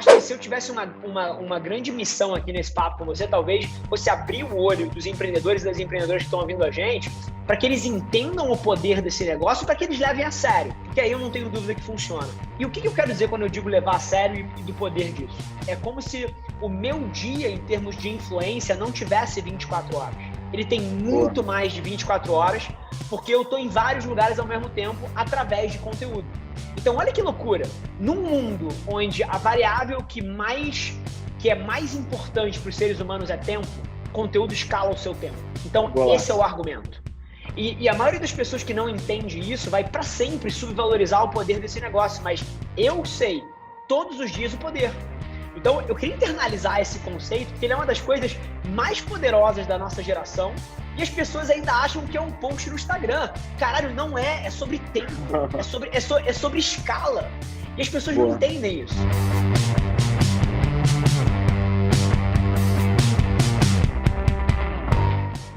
acho que se eu tivesse uma grande missão aqui nesse papo com você, talvez fosse abrir o olho dos empreendedores e das empreendedoras que estão ouvindo a gente, para que eles entendam o poder desse negócio, para que eles levem a sério, porque aí eu não tenho dúvida que funciona. E o que eu quero dizer quando eu digo levar a sério e do poder disso? É como se o meu dia, em termos de influência, não tivesse 24 horas. Ele tem muito mais de 24 horas, porque eu estou em vários lugares ao mesmo tempo, através de conteúdo. Então, olha que loucura. Num mundo onde a variável que é mais importante para os seres humanos é tempo, conteúdo escala o seu tempo. Então, esse é o argumento. E a maioria das pessoas que não entende isso vai para sempre subvalorizar o poder desse negócio, mas eu sei todos os dias o poder. Então, eu queria internalizar esse conceito, porque ele é uma das coisas mais poderosas da nossa geração, e as pessoas ainda acham que é um post no Instagram. Caralho, não é. É sobre tempo. É sobre escala. E as pessoas não entendem isso.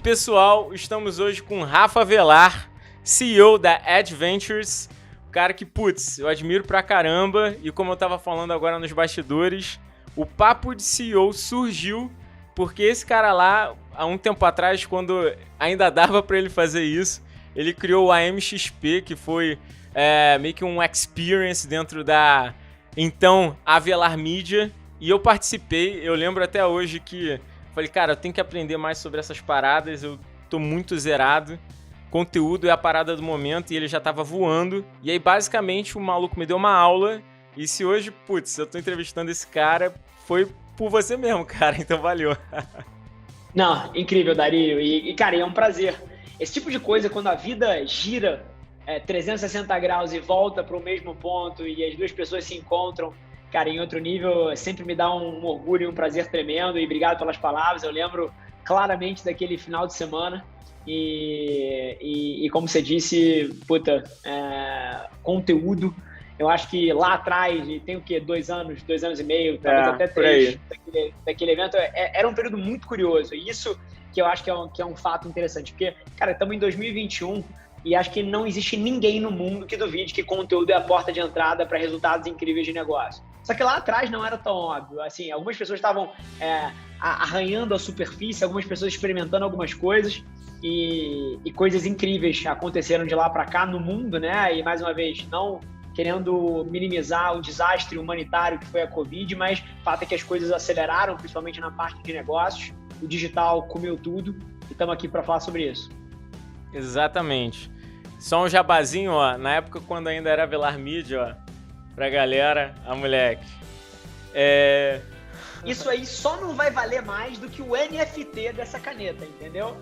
Pessoal, estamos hoje com Rafa Velar, CEO da Adventures. O cara que, putz, eu admiro pra caramba. E como eu tava falando agora nos bastidores, o papo de CEO surgiu porque esse cara lá, há um tempo atrás, quando ainda dava para ele fazer isso, ele criou o AMXP, que foi meio que um experience dentro da, então, Avelar Media. E eu participei, eu lembro até hoje que falei, cara, eu tenho que aprender mais sobre essas paradas, eu tô muito zerado. Conteúdo é a parada do momento e ele já tava voando. E aí, basicamente, o maluco me deu uma aula. E se hoje, putz, eu tô entrevistando esse cara, foi por você mesmo, cara, então valeu. Não, incrível, Dario. E, cara, é um prazer. Esse tipo de coisa, quando a vida gira 360 graus e volta para o mesmo ponto e as duas pessoas se encontram, cara, em outro nível, sempre me dá um orgulho e um prazer tremendo. E obrigado pelas palavras. Eu lembro claramente daquele final de semana. E como você disse, puta, conteúdo. Eu acho que lá atrás, e tem o quê? 2 anos e meio, talvez até 3, daquele evento, era um período muito curioso. E isso que eu acho que é um fato interessante. Porque, cara, estamos em 2021 e acho que não existe ninguém no mundo que duvide que conteúdo é a porta de entrada para resultados incríveis de negócio. Só que lá atrás não era tão óbvio. Assim, algumas pessoas estavam arranhando a superfície, algumas pessoas experimentando algumas coisas e coisas incríveis aconteceram de lá para cá no mundo, né? E, mais uma vez, não querendo minimizar o desastre humanitário que foi a Covid, mas o fato é que as coisas aceleraram, principalmente na parte de negócios. O digital comeu tudo e estamos aqui para falar sobre isso. Exatamente. Só um jabazinho, ó, na época quando ainda era Avelar Media, ó, pra galera, a moleque. Isso aí só não vai valer mais do que o NFT dessa caneta, entendeu?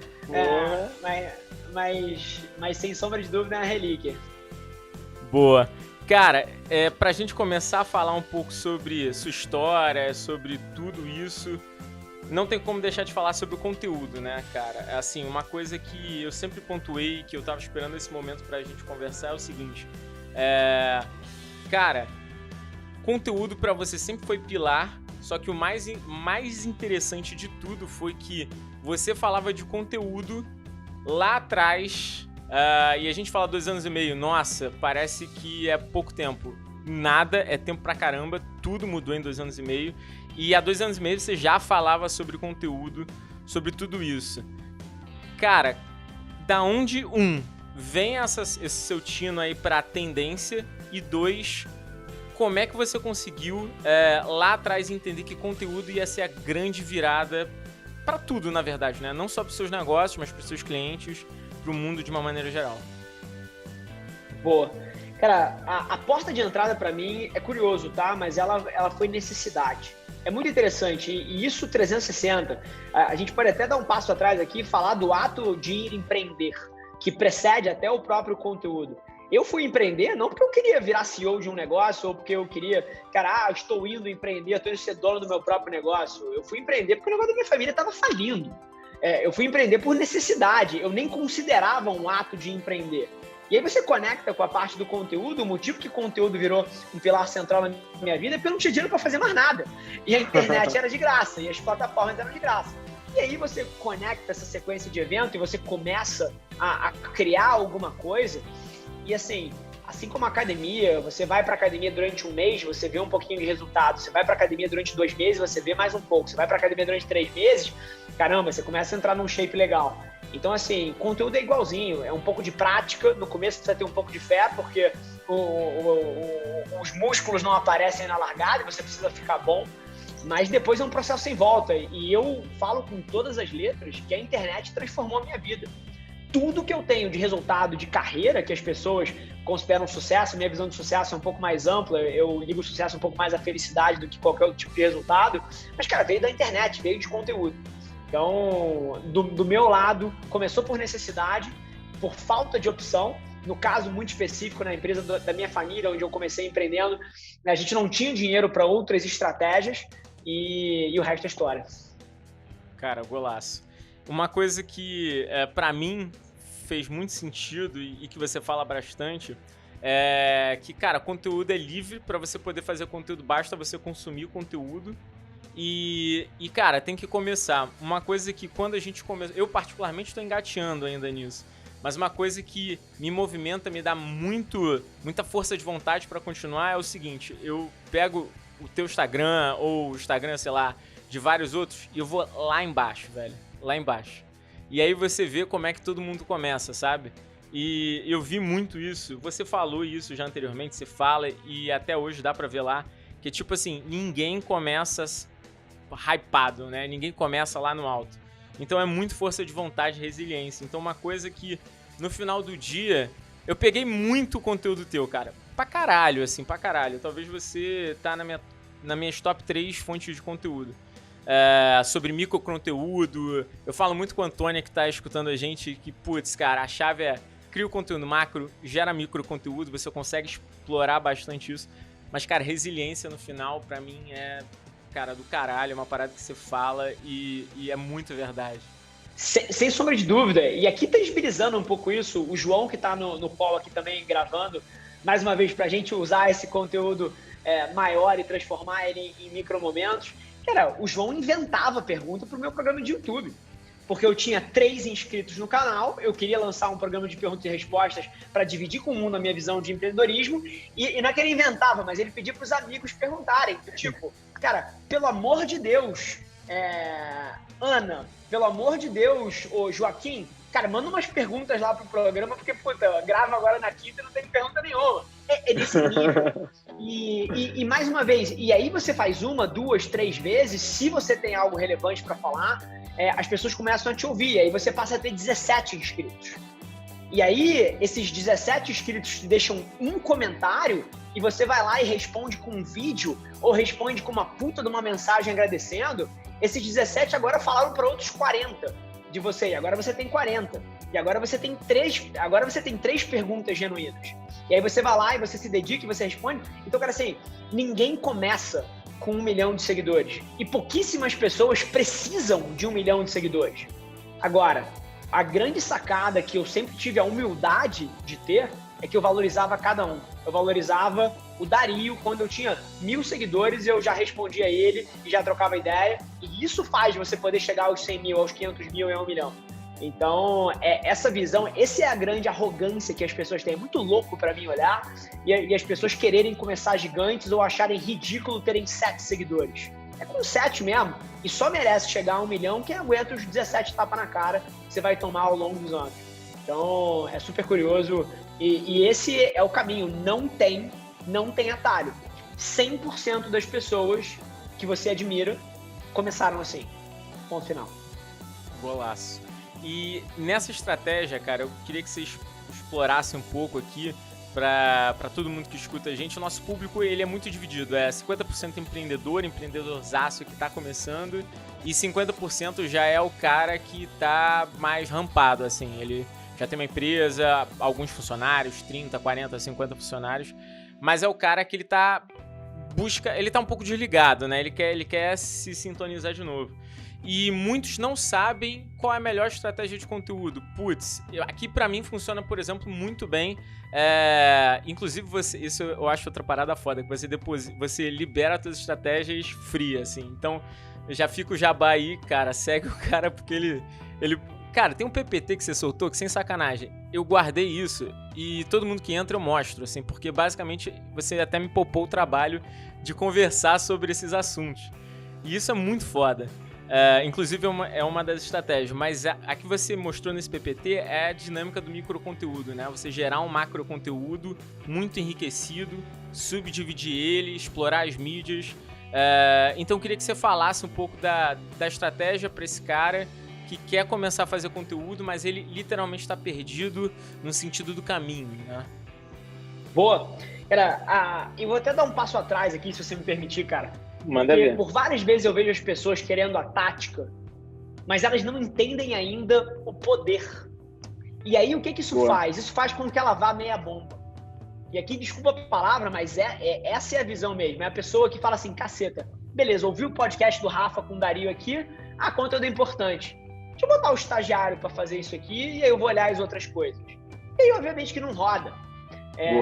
Mas sem sombra de dúvida é uma relíquia. Boa. Cara, pra gente começar a falar um pouco sobre sua história, sobre tudo isso, não tem como deixar de falar sobre o conteúdo, né, cara? Assim, uma coisa que eu sempre pontuei, que eu tava esperando esse momento pra gente conversar é o seguinte. Cara, conteúdo pra você sempre foi pilar, só que o mais interessante de tudo foi que você falava de conteúdo lá atrás. E a gente fala 2 anos e meio, nossa, parece que é pouco tempo. Nada, é tempo pra caramba, tudo mudou em 2 anos e meio. E há 2 anos e meio você já falava sobre conteúdo, sobre tudo isso. Cara, da onde, vem esse seu tino aí pra tendência? E 2, como é que você conseguiu lá atrás entender que conteúdo ia ser a grande virada pra tudo, na verdade, né? Não só pros seus negócios, mas pros seus clientes, pro mundo de uma maneira geral. Boa. Cara, a porta de entrada para mim é curioso, tá? Mas ela foi necessidade. É muito interessante. E isso 360, a gente pode até dar um passo atrás aqui e falar do ato de ir empreender, que precede até o próprio conteúdo. Eu fui empreender não porque eu queria virar CEO de um negócio ou porque eu queria, estou indo empreender, estou indo ser dono do meu próprio negócio. Eu fui empreender porque o negócio da minha família estava falindo. Eu fui empreender por necessidade, eu nem considerava um ato de empreender. E aí você conecta com a parte do conteúdo, o motivo que o conteúdo virou um pilar central na minha vida é porque eu não tinha dinheiro para fazer mais nada. E a internet era de graça, e as plataformas eram de graça. E aí você conecta essa sequência de evento e você começa a criar alguma coisa. E assim, a assim como a academia, você vai para academia durante um mês, você vê um pouquinho de resultado. Você vai para academia durante 2 meses, você vê mais um pouco. Você vai para academia durante 3 meses, caramba, você começa a entrar num shape legal. Então, assim, conteúdo é igualzinho. É um pouco de prática. No começo precisa ter um pouco de fé, porque os músculos não aparecem na largada e você precisa ficar bom. Mas depois é um processo sem volta. E eu falo com todas as letras que a internet transformou a minha vida. Tudo que eu tenho de resultado de carreira, que as pessoas consideram sucesso, minha visão de sucesso é um pouco mais ampla, eu ligo o sucesso um pouco mais à felicidade do que qualquer outro tipo de resultado, mas, cara, veio da internet, veio de conteúdo. Então, do meu lado, começou por necessidade, por falta de opção. No caso muito específico, na empresa da minha família, onde eu comecei empreendendo, a gente não tinha dinheiro para outras estratégias e o resto é história. Cara, golaço. Uma coisa que, para mim, fez muito sentido e que você fala bastante é que, cara, conteúdo é livre. Para você poder fazer conteúdo, basta você consumir conteúdo. E, cara, tem que começar. Uma coisa que quando a gente começa... Eu, particularmente, estou engateando ainda nisso. Mas uma coisa que me movimenta, me dá muita força de vontade para continuar é o seguinte. Eu pego o teu Instagram ou o Instagram, sei lá, de vários outros e eu vou lá embaixo, velho. Lá embaixo. E aí você vê como é que todo mundo começa, sabe? E eu vi muito isso. Você falou isso já anteriormente, você fala e até hoje dá pra ver lá. Que tipo assim, ninguém começa hypado, né? Ninguém começa lá no alto. Então é muito força de vontade, resiliência. Então uma coisa que no final do dia eu peguei muito conteúdo teu, cara. Pra caralho, assim, pra caralho. Talvez você tá na minhas top 3 fontes de conteúdo. Sobre microconteúdo. Eu falo muito com a Antônia que tá escutando a gente que, putz, cara, a chave é cria o conteúdo macro, gera microconteúdo, você consegue explorar bastante isso. Mas, cara, resiliência no final, pra mim, é, cara, do caralho, é uma parada que você fala e é muito verdade. Sem sombra de dúvida. E aqui tangibilizando um pouco isso, o João que tá no call aqui também gravando, mais uma vez pra gente usar esse conteúdo maior e transformar ele em micromomentos. Cara, o João inventava pergunta pro meu programa de YouTube. Porque eu tinha 3 inscritos no canal, eu queria lançar um programa de perguntas e respostas para dividir com o mundo a minha visão de empreendedorismo, e não é que ele inventava, mas ele pedia para os amigos perguntarem, tipo, cara, pelo amor de Deus, Ana, pelo amor de Deus, ô Joaquim, cara, manda umas perguntas lá pro programa, porque, puta, eu gravo agora na quinta e não tem pergunta nenhuma. É desse nível. E mais uma vez, e aí você faz 1, 2, 3 vezes, se você tem algo relevante para falar, as pessoas começam a te ouvir, aí você passa a ter 17 inscritos. E aí, esses 17 inscritos te deixam um comentário e você vai lá e responde com um vídeo ou responde com uma puta de uma mensagem agradecendo. Esses 17 agora falaram para outros 40 de você, e agora você tem 40. E agora você tem 3 perguntas genuínas. E aí você vai lá e você se dedica e você responde. Então, cara, assim, ninguém começa com 1 milhão de seguidores. E pouquíssimas pessoas precisam de 1 milhão de seguidores. Agora, a grande sacada que eu sempre tive a humildade de ter é que eu valorizava cada um. Eu valorizava o Dario quando eu tinha 1.000 seguidores, eu já respondia a ele e já trocava ideia. E isso faz você poder chegar aos 100 mil, aos 500 mil e a 1 milhão. Então, essa visão, essa é a grande arrogância que as pessoas têm. É muito louco para mim olhar e as pessoas quererem começar gigantes ou acharem ridículo terem 7 seguidores. É com 7 mesmo. E só merece chegar a 1 milhão quem aguenta os 17 tapas na cara que você vai tomar ao longo dos anos. Então, é super curioso. E esse é o caminho. Não tem atalho. 100% das pessoas que você admira começaram assim. Ponto final. Golaço. E nessa estratégia, cara, eu queria que vocês explorassem um pouco aqui para todo mundo que escuta a gente. O nosso público, ele é muito dividido. 50% empreendedorzaço que tá começando, e 50% já é o cara que tá mais rampado, assim. Ele já tem uma empresa, alguns funcionários, 30, 40, 50 funcionários, mas é o cara que ele tá um pouco desligado, né? Ele quer se sintonizar de novo. E muitos não sabem qual é a melhor estratégia de conteúdo. Putz, aqui pra mim funciona, por exemplo, muito bem. Inclusive, isso eu acho outra parada foda, que você libera as suas estratégias free, assim. Então, já fica o jabá aí, cara, segue o cara, porque ele Cara, tem um PPT que você soltou que, sem sacanagem, eu guardei isso e todo mundo que entra eu mostro, assim, porque basicamente você até me poupou o trabalho de conversar sobre esses assuntos. E isso é muito foda. Inclusive é uma das estratégias, mas a que você mostrou nesse PPT é a dinâmica do microconteúdo, né? Você gerar um macroconteúdo muito enriquecido, subdividir ele, explorar as mídias. Então eu queria que você falasse um pouco da estratégia para esse cara que quer começar a fazer conteúdo, mas ele literalmente está perdido no sentido do caminho, né? Boa. Eu vou até dar um passo atrás aqui, se você me permitir, cara. Manda ver. Por várias vezes eu vejo as pessoas querendo a tática, mas elas não entendem ainda o poder. E aí, o que isso faz? Isso faz com que ela vá meia bomba. E aqui, desculpa a palavra, mas essa é a visão mesmo. É a pessoa que fala assim, caceta, beleza, ouvi o podcast do Rafa com o Dario aqui, conteúdo é importante. Deixa eu botar o estagiário para fazer isso aqui e aí eu vou olhar as outras coisas. E aí, obviamente, que não roda.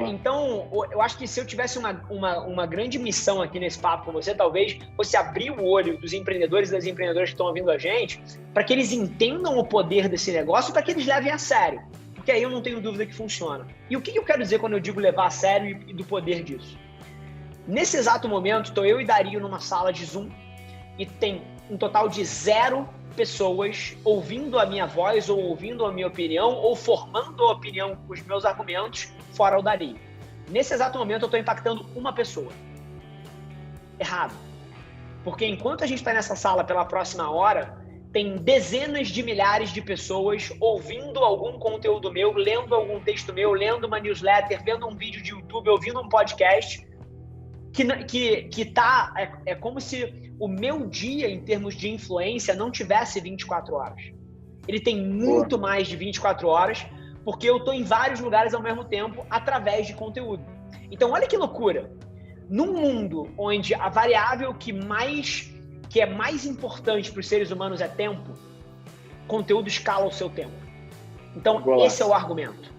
Então, eu acho que se eu tivesse uma grande missão aqui nesse papo com você, talvez fosse abrir o olho dos empreendedores e das empreendedoras que estão ouvindo a gente, para que eles entendam o poder desse negócio, para que eles levem a sério. Porque aí eu não tenho dúvida que funciona. E o que eu quero dizer quando eu digo levar a sério e do poder disso? Nesse exato momento, estou eu e Dario numa sala de Zoom e tem um total de 0 pessoas ouvindo a minha voz ou ouvindo a minha opinião ou formando a opinião com os meus argumentos fora o Dario. Nesse exato momento eu estou impactando uma pessoa. Errado. Porque enquanto a gente está nessa sala pela próxima hora, tem dezenas de milhares de pessoas ouvindo algum conteúdo meu, lendo algum texto meu, lendo uma newsletter, vendo um vídeo de YouTube, ouvindo um podcast, que tá... É como se o meu dia, em termos de influência, não tivesse 24 horas. Ele tem muito mais de 24 horas, porque eu tô em vários lugares ao mesmo tempo, através de conteúdo. Então, olha que loucura. Num mundo onde a variável que é mais importante para os seres humanos é tempo, conteúdo escala o seu tempo. Então, esse é o argumento.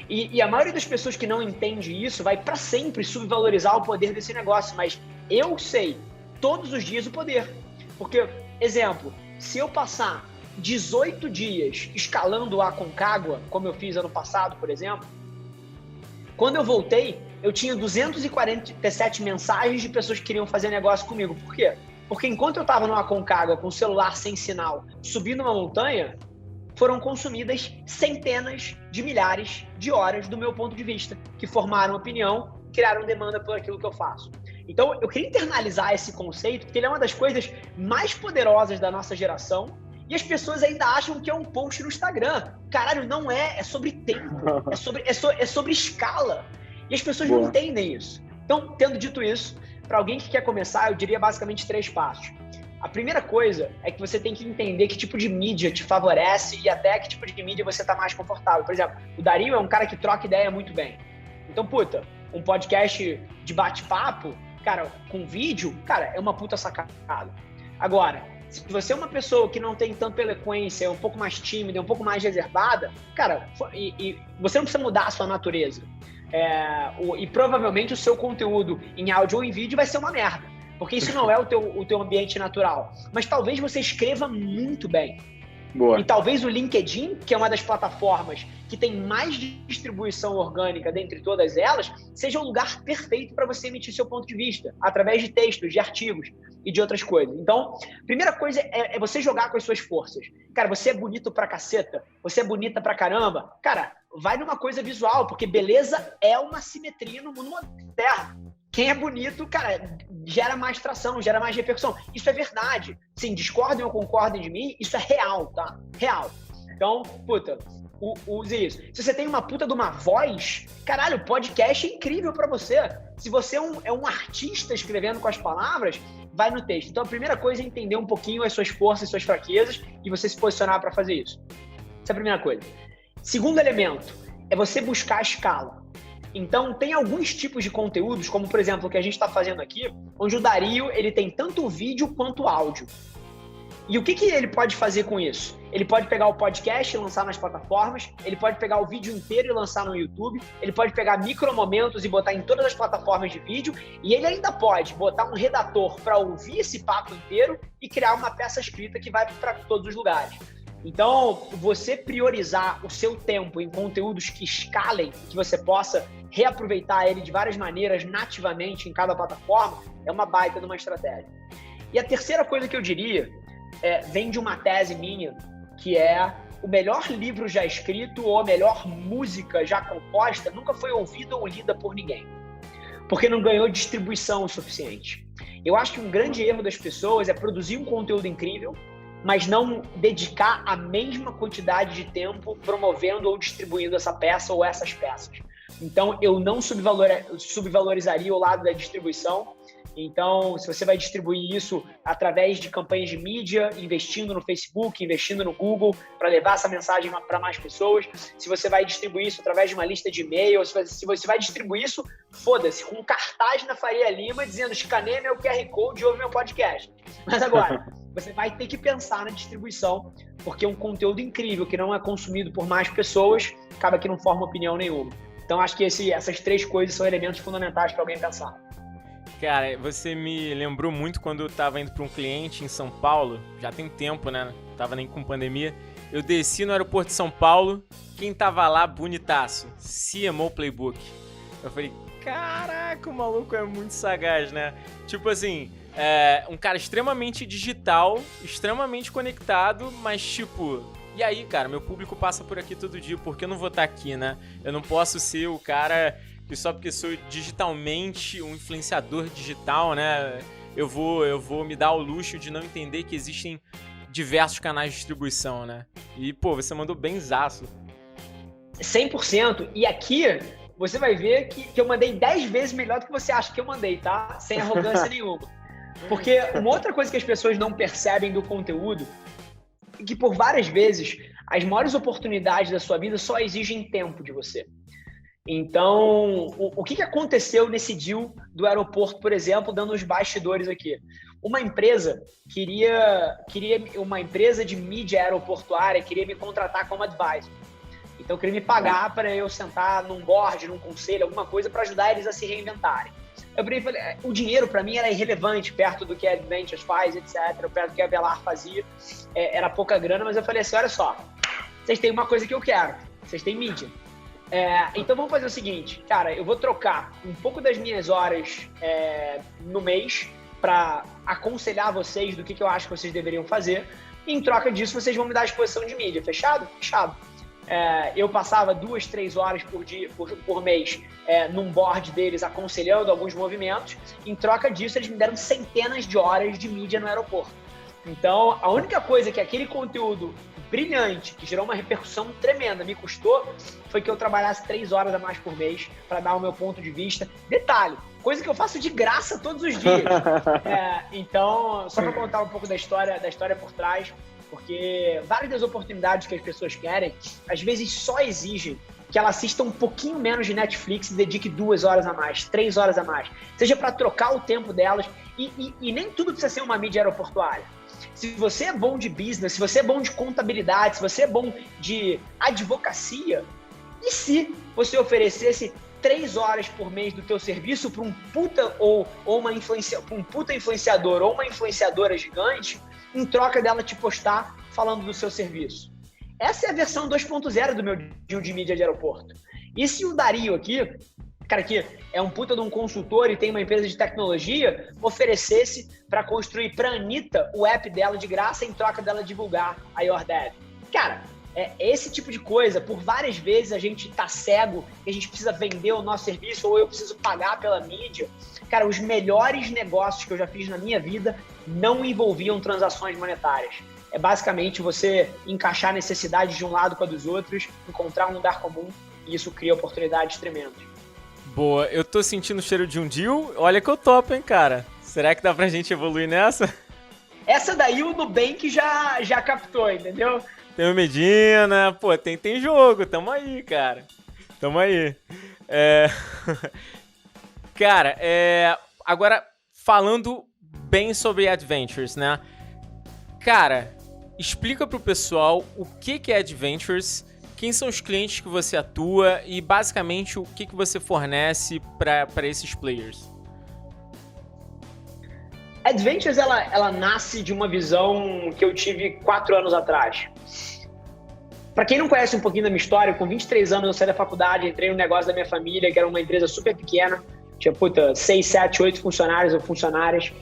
E a maioria das pessoas que não entende isso vai para sempre subvalorizar o poder desse negócio, mas eu sei todos os dias o poder. Porque, exemplo, se eu passar 18 dias escalando o Aconcagua, como eu fiz ano passado, por exemplo, quando eu voltei, eu tinha 247 mensagens de pessoas que queriam fazer negócio comigo. Por quê? Porque enquanto eu estava no Aconcagua com o celular sem sinal, subindo uma montanha, foram consumidas centenas de milhares de horas do meu ponto de vista, que formaram opinião, criaram demanda por aquilo que eu faço. Então, eu queria internalizar esse conceito, porque ele é uma das coisas mais poderosas da nossa geração, e as pessoas ainda acham que é um post no Instagram. Caralho, não é. É sobre tempo. É sobre escala. E as pessoas não entendem isso. Então, tendo dito isso, para alguém que quer começar, eu diria basicamente 3 passos. A primeira coisa é que você tem que entender que tipo de mídia te favorece e até que tipo de mídia você está mais confortável. Por exemplo, o Dario é um cara que troca ideia muito bem. Então, um podcast de bate-papo, cara, com vídeo, cara, é uma puta sacada. Agora, se você é uma pessoa que não tem tanta eloquência, é um pouco mais tímida, é um pouco mais reservada, cara, e você não precisa mudar a sua natureza. E provavelmente o seu conteúdo em áudio ou em vídeo vai ser uma merda, porque isso não é o teu ambiente natural. Mas talvez você escreva muito bem. Boa. E talvez o LinkedIn, que é uma das plataformas que tem mais distribuição orgânica dentre todas elas, seja o lugar perfeito para você emitir seu ponto de vista, através de textos, de artigos e de outras coisas. Então, primeira coisa é você jogar com as suas forças. Cara, você é bonito pra caceta, você é bonita pra caramba. Cara, vai numa coisa visual, porque beleza é uma simetria no mundo moderno. Quem é bonito, cara, gera mais tração, gera mais repercussão. Isso é verdade. Sim, discordem ou concordem de mim, isso é real, tá? Real. Então, use isso. Se você tem uma puta de uma voz, caralho, podcast é incrível pra você. Se você é um artista escrevendo com as palavras, vai no texto. Então, a primeira coisa é entender um pouquinho as suas forças, suas fraquezas e você se posicionar pra fazer isso. Essa é a primeira coisa. Segundo elemento é você buscar a escala. Então, tem alguns tipos de conteúdos, como, por exemplo, o que a gente está fazendo aqui, onde o Dario ele tem tanto vídeo quanto áudio. E o que ele pode fazer com isso? Ele pode pegar o podcast e lançar nas plataformas, ele pode pegar o vídeo inteiro e lançar no YouTube, ele pode pegar micromomentos e botar em todas as plataformas de vídeo, e ele ainda pode botar um redator para ouvir esse papo inteiro e criar uma peça escrita que vai para todos os lugares. Então, você priorizar o seu tempo em conteúdos que escalem, que você possa reaproveitar ele de várias maneiras nativamente em cada plataforma, é uma baita de uma estratégia. E a terceira coisa que eu diria vem de uma tese minha, que é o melhor livro já escrito ou a melhor música já composta nunca foi ouvida ou lida por ninguém, porque não ganhou distribuição o suficiente. Eu acho que um grande erro das pessoas é produzir um conteúdo incrível, mas não dedicar a mesma quantidade de tempo promovendo ou distribuindo essa peça ou essas peças. Então, eu não subvalorizaria o lado da distribuição. Então, se você vai distribuir isso através de campanhas de mídia, investindo no Facebook, investindo no Google, para levar essa mensagem para mais pessoas, se você vai distribuir isso através de uma lista de e-mail, se você vai distribuir isso, foda-se, com um cartaz na Faria Lima dizendo escaneia meu QR Code e ouve meu podcast. Mas agora, você vai ter que pensar na distribuição, porque um conteúdo incrível que não é consumido por mais pessoas acaba que não forma opinião nenhuma. Então, acho que essas três coisas são elementos fundamentais para alguém pensar. Cara, você me lembrou muito quando eu tava indo para um cliente em São Paulo, já tem tempo, né? Tava nem com pandemia. Eu desci no aeroporto de São Paulo, quem tava lá, bonitaço, CMO Playbook. Eu falei, caraca, o maluco é muito sagaz, né? Tipo assim, um cara extremamente digital, extremamente conectado, mas tipo... E aí, cara, meu público passa por aqui todo dia, por que eu não vou estar aqui, né? Eu não posso ser o cara... que só porque sou digitalmente um influenciador digital, né, eu vou me dar o luxo de não entender que existem diversos canais de distribuição, né? E, pô, você mandou benzaço. 100%. E aqui, você vai ver que eu mandei 10 vezes melhor do que você acha que eu mandei, tá? Sem arrogância nenhuma. Porque uma outra coisa que as pessoas não percebem do conteúdo é que, por várias vezes, as maiores oportunidades da sua vida só exigem tempo de você. Então, o que aconteceu nesse deal do aeroporto, por exemplo, dando os bastidores aqui? Uma empresa uma empresa de mídia aeroportuária queria me contratar como advisor. Então, queria me pagar para eu sentar num board, num conselho, alguma coisa para ajudar eles a se reinventarem. Eu falei, o dinheiro para mim era irrelevante perto do que a Adventures faz, etc., perto do que a Velar fazia, era pouca grana, mas eu falei assim, olha só, vocês têm uma coisa que eu quero, vocês têm mídia. Então vamos fazer o seguinte, cara, eu vou trocar um pouco das minhas horas no mês para aconselhar vocês do que eu acho que vocês deveriam fazer, e em troca disso vocês vão me dar a exposição de mídia, fechado? Fechado. Eu passava 2-3 horas por mês num board deles aconselhando alguns movimentos. Em troca disso, eles me deram centenas de horas de mídia no aeroporto. Então, a única coisa que aquele conteúdo brilhante, que gerou uma repercussão tremenda, me custou, foi que eu trabalhasse 3 horas a mais por mês para dar o meu ponto de vista. Detalhe, coisa que eu faço de graça todos os dias. Então, só para contar um pouco da história por trás, porque várias das oportunidades que as pessoas querem, às vezes só exigem que ela assista um pouquinho menos de Netflix e dedique 2 horas a mais, 3 horas a mais. Seja para trocar o tempo delas. E nem tudo precisa ser uma mídia aeroportuária. Se você é bom de business, se você é bom de contabilidade, se você é bom de advocacia, e se você oferecesse 3 horas por mês do teu serviço para um puta um puta influenciador ou uma influenciadora gigante, em troca dela te postar falando do seu serviço? Essa é a versão 2.0 do meu deal de mídia de aeroporto. E se o Dario aqui, cara que é um puta de um consultor e tem uma empresa de tecnologia, oferecesse para construir para a Anitta o app dela de graça em troca dela divulgar a YourDev? Cara, esse tipo de coisa, por várias vezes a gente tá cego e a gente precisa vender o nosso serviço ou eu preciso pagar pela mídia. Cara, os melhores negócios que eu já fiz na minha vida não envolviam transações monetárias. É basicamente você encaixar a necessidade de um lado com a dos outros, encontrar um lugar comum, e isso cria oportunidades tremendas. Boa, eu tô sentindo o cheiro de um deal. Olha que eu topo, hein, cara. Será que dá pra gente evoluir nessa? Essa daí o Nubank já captou, entendeu? Tem o Medina, pô, tem jogo, tamo aí, cara. Tamo aí. Cara, agora falando bem sobre Adventures, né? Cara, explica pro pessoal o que é Adventures, quem são os clientes que você atua e basicamente o que você fornece para esses players. Adventures, ela nasce de uma visão que eu tive 4 anos atrás. Para quem não conhece um pouquinho da minha história, com 23 anos eu saí da faculdade, entrei no negócio da minha família, que era uma empresa super pequena, tinha 6, 7, 8 funcionários ou funcionárias,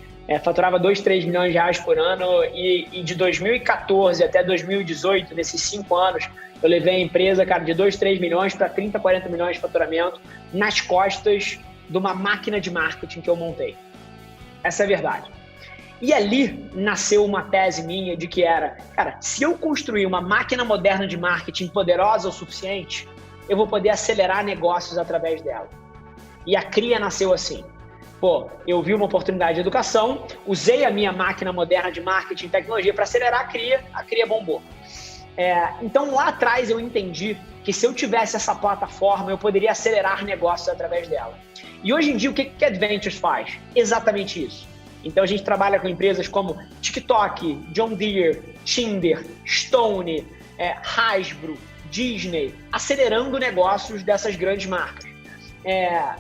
faturava 2, 3 milhões de reais por ano, e de 2014 até 2018, nesses 5 anos, eu levei a empresa, cara, de 2, 3 milhões para 30, 40 milhões de faturamento nas costas de uma máquina de marketing que eu montei. Essa é a verdade. E ali nasceu uma tese minha de que era, cara, se eu construir uma máquina moderna de marketing poderosa o suficiente, eu vou poder acelerar negócios através dela. E a Cria nasceu assim. Eu vi uma oportunidade de educação, usei a minha máquina moderna de marketing e tecnologia para acelerar a Cria bombou. Então lá atrás eu entendi que se eu tivesse essa plataforma, eu poderia acelerar negócios através dela. E hoje em dia, o que a Adventures faz? Exatamente isso. Então a gente trabalha com empresas como TikTok, John Deere, Tinder, Stone, Hasbro, Disney, acelerando negócios dessas grandes marcas.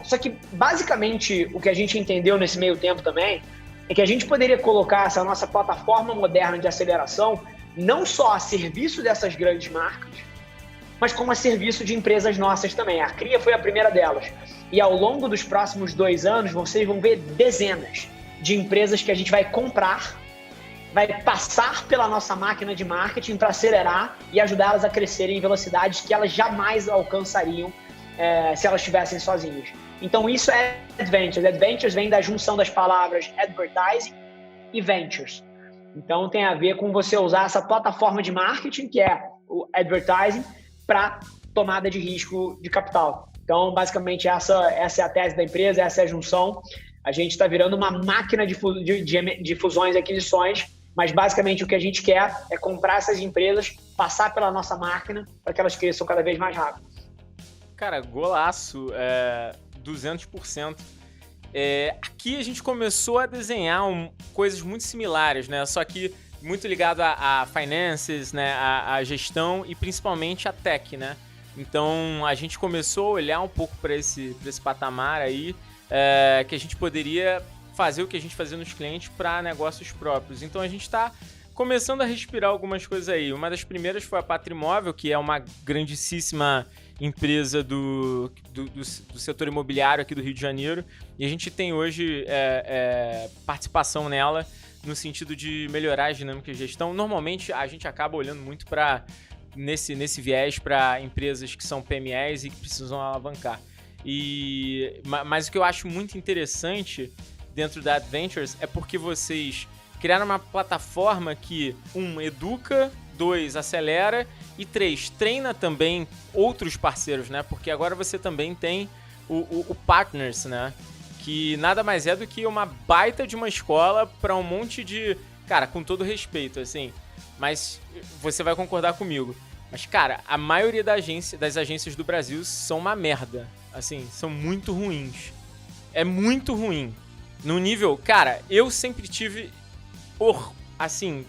Só que basicamente o que a gente entendeu nesse meio tempo também é que a gente poderia colocar essa nossa plataforma moderna de aceleração não só a serviço dessas grandes marcas, mas como a serviço de empresas nossas também. A Cria foi a primeira delas. E ao longo dos próximos 2 anos, vocês vão ver dezenas de empresas que a gente vai comprar, vai passar pela nossa máquina de marketing para acelerar e ajudar elas a crescerem em velocidades que elas jamais alcançariam se elas estivessem sozinhas. Então isso é Adventures. Adventures vem da junção das palavras advertising e ventures. Então tem a ver com você usar essa plataforma de marketing, que é o advertising, para tomada de risco de capital. Então basicamente essa é a tese da empresa, essa é a junção. A gente está virando uma máquina de fusões e aquisições, mas basicamente o que a gente quer é comprar essas empresas, passar pela nossa máquina para que elas cresçam cada vez mais rápido. Cara, golaço, 200%. Aqui a gente começou a desenhar coisas muito similares, né? Só que muito ligado a finances, né? A gestão e principalmente a tech, né? Então a gente começou a olhar um pouco para esse patamar aí, que a gente poderia fazer o que a gente fazia nos clientes para negócios próprios. Então a gente está começando a respirar algumas coisas aí. Uma das primeiras foi a Patrimóvel, que é uma grandíssima empresa do setor imobiliário aqui do Rio de Janeiro, e a gente tem hoje participação nela no sentido de melhorar a dinâmica de gestão. Normalmente a gente acaba olhando muito nesse viés para empresas que são PMEs e que precisam alavancar. Mas o que eu acho muito interessante dentro da Adventures é porque vocês criaram uma plataforma que, 1, educa, 2, acelera e 3, treina também outros parceiros, né? Porque agora você também tem o Partners, né? Que nada mais é do que uma baita de uma escola para um monte de... Cara, com todo respeito, assim, mas você vai concordar comigo. Mas, cara, a maioria das agências do Brasil são uma merda. Assim, são muito ruins. É muito ruim. No nível... Cara, eu sempre tive... assim...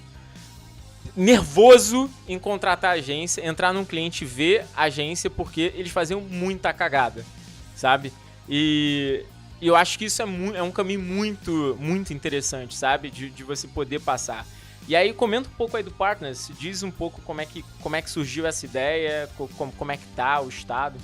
nervoso em contratar a agência, entrar num cliente e ver a agência, porque eles faziam muita cagada, sabe? E eu acho que isso é um caminho muito, muito interessante, sabe? De você poder passar. E aí, comenta um pouco aí do Partners, diz um pouco como é que surgiu essa ideia, como é que tá o estado.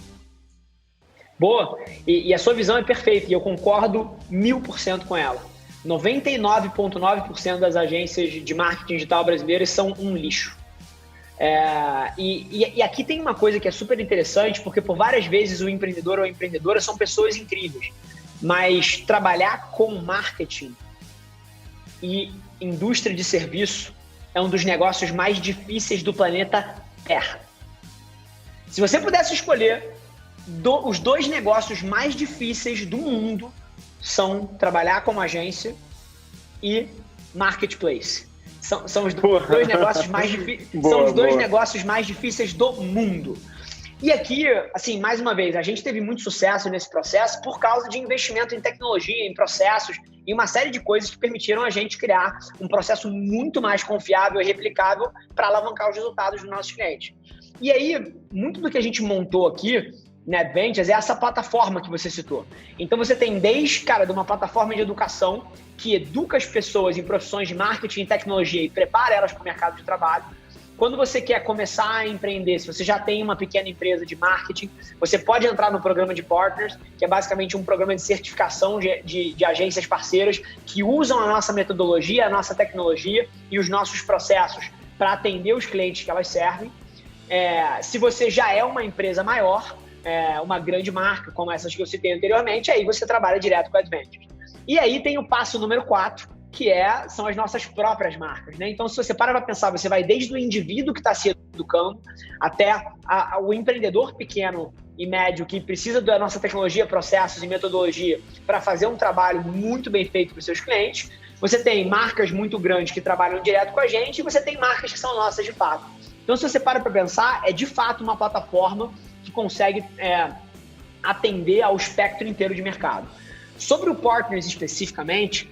Boa! E a sua visão é perfeita, e eu concordo 1000% com ela. 99,9% das agências de marketing digital brasileiras são um lixo. E aqui tem uma coisa que é super interessante, porque por várias vezes o empreendedor ou a empreendedora são pessoas incríveis, mas trabalhar com marketing e indústria de serviço é um dos negócios mais difíceis do planeta Terra. Se você pudesse escolher, os 2 negócios mais difíceis do mundo são trabalhar como agência e marketplace. São os 2 negócios mais difíceis. São os 2 negócios mais difíceis do mundo. E aqui, assim, mais uma vez, a gente teve muito sucesso nesse processo por causa de investimento em tecnologia, em processos e uma série de coisas que permitiram a gente criar um processo muito mais confiável e replicável para alavancar os resultados dos nossos clientes. E aí, muito do que a gente montou aqui na Adventures é essa plataforma que você citou. Então você tem desde, cara, de uma plataforma de educação que educa as pessoas em profissões de marketing e tecnologia e prepara elas para o mercado de trabalho. Quando você quer começar a empreender, se você já tem uma pequena empresa de marketing, você pode entrar no programa de Partners, que é basicamente um programa de certificação de agências parceiras que usam a nossa metodologia, a nossa tecnologia e os nossos processos para atender os clientes que elas servem. Se você já é uma empresa maior, uma grande marca, como essas que eu citei anteriormente, aí você trabalha direto com a Adventures. E aí tem o passo número 4, que são as nossas próprias marcas, né? Então, se você para pensar, você vai desde o indivíduo que está se educando até o empreendedor pequeno e médio que precisa da nossa tecnologia, processos e metodologia para fazer um trabalho muito bem feito para os seus clientes. Você tem marcas muito grandes que trabalham direto com a gente e você tem marcas que são nossas de fato. Então, se você para pensar, é de fato uma plataforma que consegue atender ao espectro inteiro de mercado. Sobre o Partners especificamente,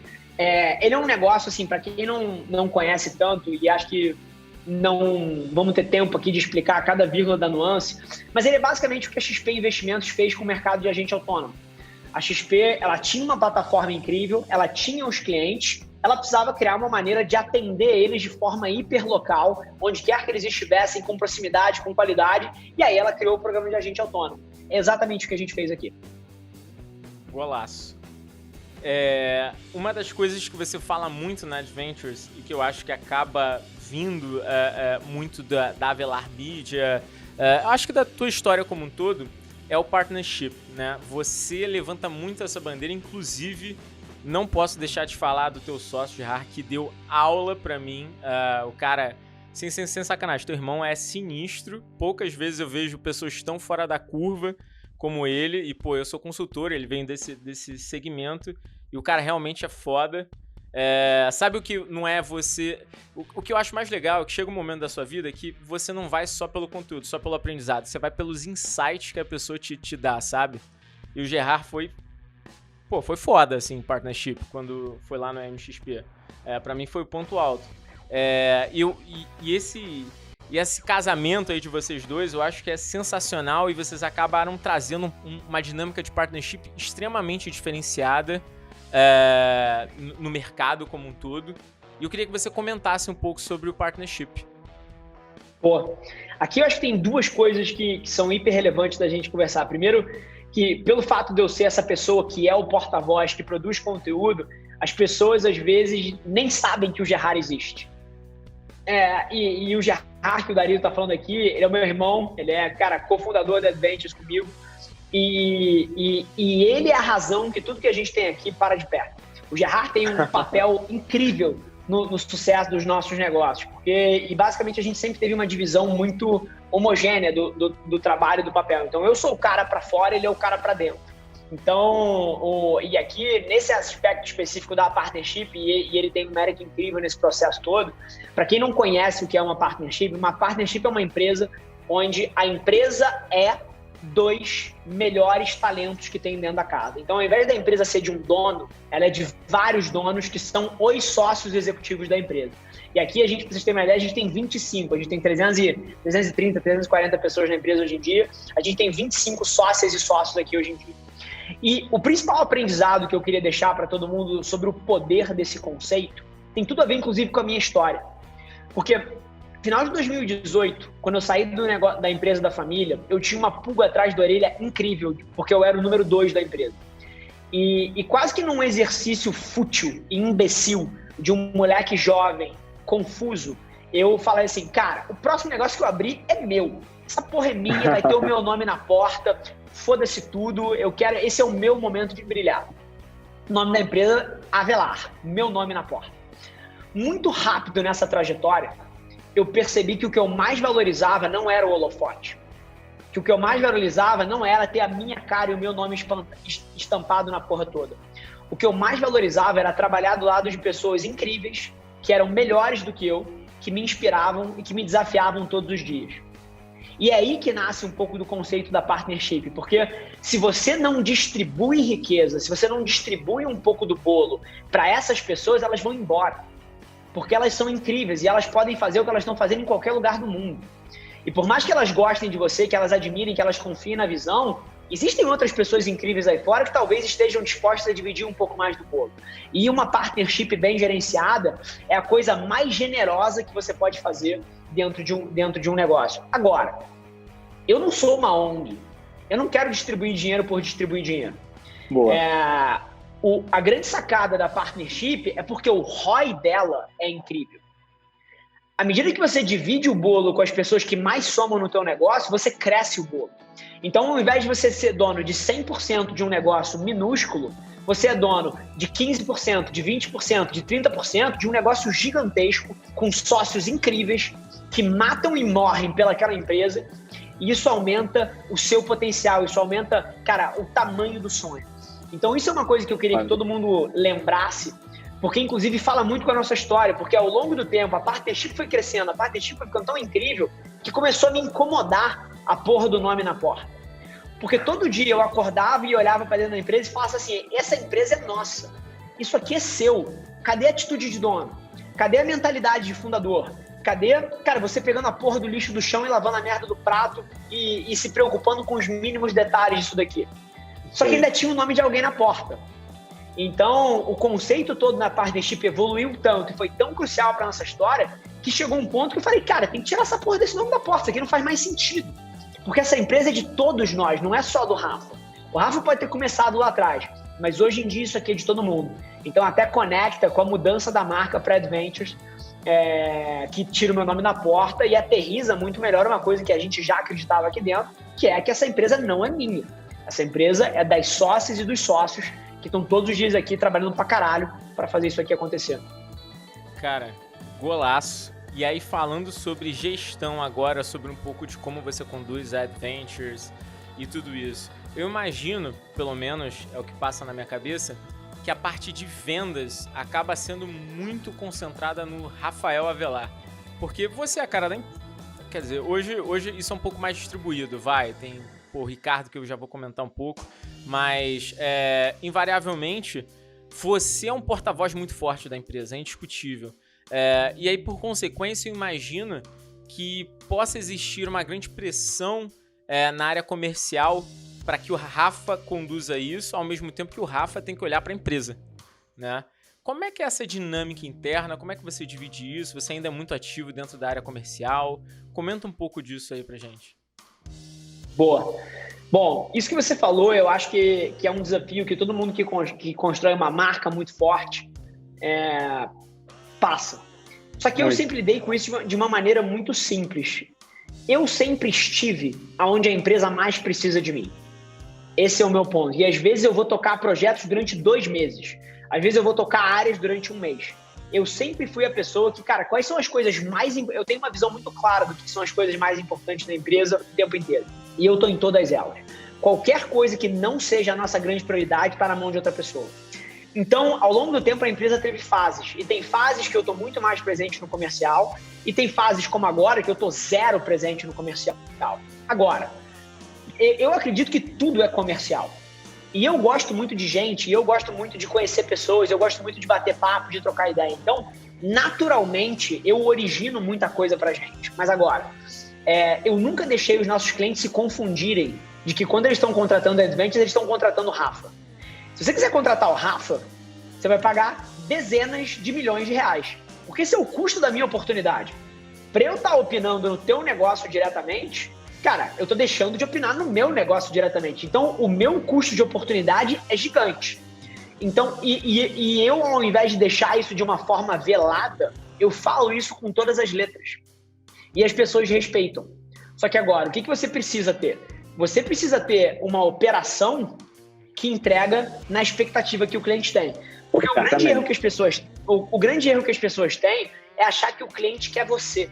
ele é um negócio, assim, para quem não conhece tanto, e acho que não vamos ter tempo aqui de explicar cada vírgula da nuance, mas ele é basicamente o que a XP Investimentos fez com o mercado de agente autônomo. A XP, ela tinha uma plataforma incrível, ela tinha os clientes, ela precisava criar uma maneira de atender eles de forma hiperlocal, onde quer que eles estivessem, com proximidade, com qualidade, e aí ela criou o programa de agente autônomo. É exatamente o que a gente fez aqui. Golaço. Uma das coisas que você fala muito na Adventures e que eu acho que acaba vindo muito da Avelar Media, acho que da tua história como um todo, é o partnership, né? Você levanta muito essa bandeira, inclusive não posso deixar de falar do teu sócio, Gerard, que deu aula pra mim. O cara, sem sacanagem, teu irmão é sinistro. Poucas vezes eu vejo pessoas tão fora da curva como ele. E, pô, eu sou consultor, ele vem desse segmento. E o cara realmente é foda. Sabe o que não é você... O que eu acho mais legal é que chega um momento da sua vida que você não vai só pelo conteúdo, só pelo aprendizado. Você vai pelos insights que a pessoa te dá, sabe? E o Gerard foi foda, assim, partnership, quando foi lá no MXP. Pra mim foi o ponto alto. E esse casamento aí de vocês dois, eu acho que é sensacional e vocês acabaram trazendo uma dinâmica de partnership extremamente diferenciada no mercado como um todo. E eu queria que você comentasse um pouco sobre o partnership. Pô, aqui eu acho que tem duas coisas que são hiper relevantes da gente conversar. Primeiro, que pelo fato de eu ser essa pessoa que é o porta-voz, que produz conteúdo, as pessoas às vezes nem sabem que o Gerard existe. E o Gerard, que o Dario tá falando aqui, ele é o meu irmão, ele é, cara, cofundador da Adventures comigo. E ele é a razão que tudo que a gente tem aqui para de pé. O Gerard tem um papel incrível no sucesso dos nossos negócios, porque basicamente a gente sempre teve uma divisão muito homogênea do trabalho e do papel. Então eu sou o cara para fora, ele é o cara para dentro. Então, e aqui nesse aspecto específico da partnership, e ele tem um mérito incrível nesse processo todo. Para quem não conhece o que é uma partnership é uma empresa onde a empresa é dois melhores talentos que tem dentro da casa. Então, ao invés da empresa ser de um dono, ela é de vários donos que são os sócios executivos da empresa. E aqui, pra vocês terem uma ideia, a gente tem 25, a gente tem 330, 340 pessoas na empresa hoje em dia, a gente tem 25 sócias e sócios aqui hoje em dia. E o principal aprendizado que eu queria deixar para todo mundo sobre o poder desse conceito tem tudo a ver, inclusive, com a minha história. Porque final de 2018, quando eu saí da empresa da família, eu tinha uma pulga atrás da orelha incrível, porque eu era o número 2 da empresa. E quase que num exercício fútil e imbecil de um moleque jovem, confuso, eu falei assim, cara, o próximo negócio que eu abrir é meu. Essa porra é minha, vai ter o meu nome na porta, foda-se tudo, esse é o meu momento de brilhar. O nome da empresa, Avelar, meu nome na porta. Muito rápido nessa trajetória, eu percebi que o que eu mais valorizava não era o holofote. Que o que eu mais valorizava não era ter a minha cara e o meu nome estampado na porra toda. O que eu mais valorizava era trabalhar do lado de pessoas incríveis, que eram melhores do que eu, que me inspiravam e que me desafiavam todos os dias. E é aí que nasce um pouco do conceito da partnership, porque se você não distribui riqueza, se você não distribui um pouco do bolo para essas pessoas, elas vão embora. Porque elas são incríveis e elas podem fazer o que elas estão fazendo em qualquer lugar do mundo. E por mais que elas gostem de você, que elas admirem, que elas confiem na visão, existem outras pessoas incríveis aí fora que talvez estejam dispostas a dividir um pouco mais do bolo. E uma partnership bem gerenciada é a coisa mais generosa que você pode fazer dentro de um negócio. Agora, eu não sou uma ONG. Eu não quero distribuir dinheiro por distribuir dinheiro. Boa. A grande sacada da partnership é porque o ROI dela é incrível. À medida que você divide o bolo com as pessoas que mais somam no teu negócio, você cresce o bolo. Então, ao invés de você ser dono de 100% de um negócio minúsculo, você é dono de 15%, de 20%, de 30% de um negócio gigantesco, com sócios incríveis, que matam e morrem pelaquela empresa, e isso aumenta o seu potencial, isso aumenta, cara, o tamanho do sonho. Então, isso é uma coisa que eu queria que todo mundo lembrasse, porque, inclusive, fala muito com a nossa história, porque ao longo do tempo, a partnership foi crescendo, a partnership foi ficando tão incrível que começou a me incomodar a porra do nome na porta. Porque todo dia eu acordava e olhava para dentro da empresa e falava assim, essa empresa é nossa, isso aqui é seu, cadê a atitude de dono? Cadê a mentalidade de fundador? Cadê, cara, você pegando a porra do lixo do chão e lavando a merda do prato e se preocupando com os mínimos detalhes disso daqui? Só que ainda tinha o nome de alguém na porta. Então, o conceito todo na partnership evoluiu tanto e foi tão crucial para nossa história que chegou um ponto que eu falei, cara, tem que tirar essa porra desse nome da porta, isso aqui não faz mais sentido. Porque essa empresa é de todos nós, não é só do Rafa. O Rafa pode ter começado lá atrás, mas hoje em dia isso aqui é de todo mundo. Então, até conecta com a mudança da marca para Adventures, que tira o meu nome da porta e aterriza muito melhor uma coisa que a gente já acreditava aqui dentro, que é que essa empresa não é minha. Essa empresa é das sócias e dos sócios que estão todos os dias aqui trabalhando pra caralho pra fazer isso aqui acontecer. Cara, golaço. E aí, falando sobre gestão agora, sobre um pouco de como você conduz a Adventures e tudo isso, eu imagino, pelo menos é o que passa na minha cabeça, que a parte de vendas acaba sendo muito concentrada no Rafael Avelar. Porque você é a cara da... Quer dizer, hoje isso é um pouco mais distribuído, tem... o Ricardo, que eu já vou comentar um pouco, mas invariavelmente você é um porta-voz muito forte da empresa, é indiscutível. E aí, por consequência, eu imagino que possa existir uma grande pressão na área comercial para que o Rafa conduza isso, ao mesmo tempo que o Rafa tem que olhar para a empresa, né? Como é que é essa dinâmica interna? Como é que você divide isso? Você ainda é muito ativo dentro da área comercial? Comenta um pouco disso aí pra gente. Boa. Bom, isso que você falou, eu acho que é um desafio que todo mundo que constrói uma marca muito forte passa. Só que eu sempre lidei com isso de uma maneira muito simples. Eu sempre estive onde a empresa mais precisa de mim. Esse é o meu ponto. E às vezes eu vou tocar projetos durante 2 meses. Às vezes eu vou tocar áreas durante 1 mês. Eu sempre fui a pessoa que, cara, quais são as coisas mais... Eu tenho uma visão muito clara do que são as coisas mais importantes da empresa o tempo inteiro. E eu tô em todas elas. Qualquer coisa que não seja a nossa grande prioridade está na mão de outra pessoa. Então, ao longo do tempo, a empresa teve fases. E tem fases que eu tô muito mais presente no comercial. E tem fases como agora, que eu tô 0 presente no comercial. Agora, eu acredito que tudo é comercial. E eu gosto muito de gente, e eu gosto muito de conhecer pessoas, eu gosto muito de bater papo, de trocar ideia. Então, naturalmente, eu origino muita coisa pra gente. Mas agora, eu nunca deixei os nossos clientes se confundirem de que quando eles estão contratando a Adventures, eles estão contratando o Rafa. Se você quiser contratar o Rafa, você vai pagar dezenas de milhões de reais. Porque esse é o custo da minha oportunidade. Para eu estar opinando no teu negócio diretamente, cara, eu tô deixando de opinar no meu negócio diretamente. Então, o meu custo de oportunidade é gigante. Então, e eu, ao invés de deixar isso de uma forma velada, eu falo isso com todas as letras. E as pessoas respeitam. Só que agora, o que você precisa ter? Você precisa ter uma operação que entrega na expectativa que o cliente tem. Porque o grande erro que as pessoas têm é achar que o cliente quer você.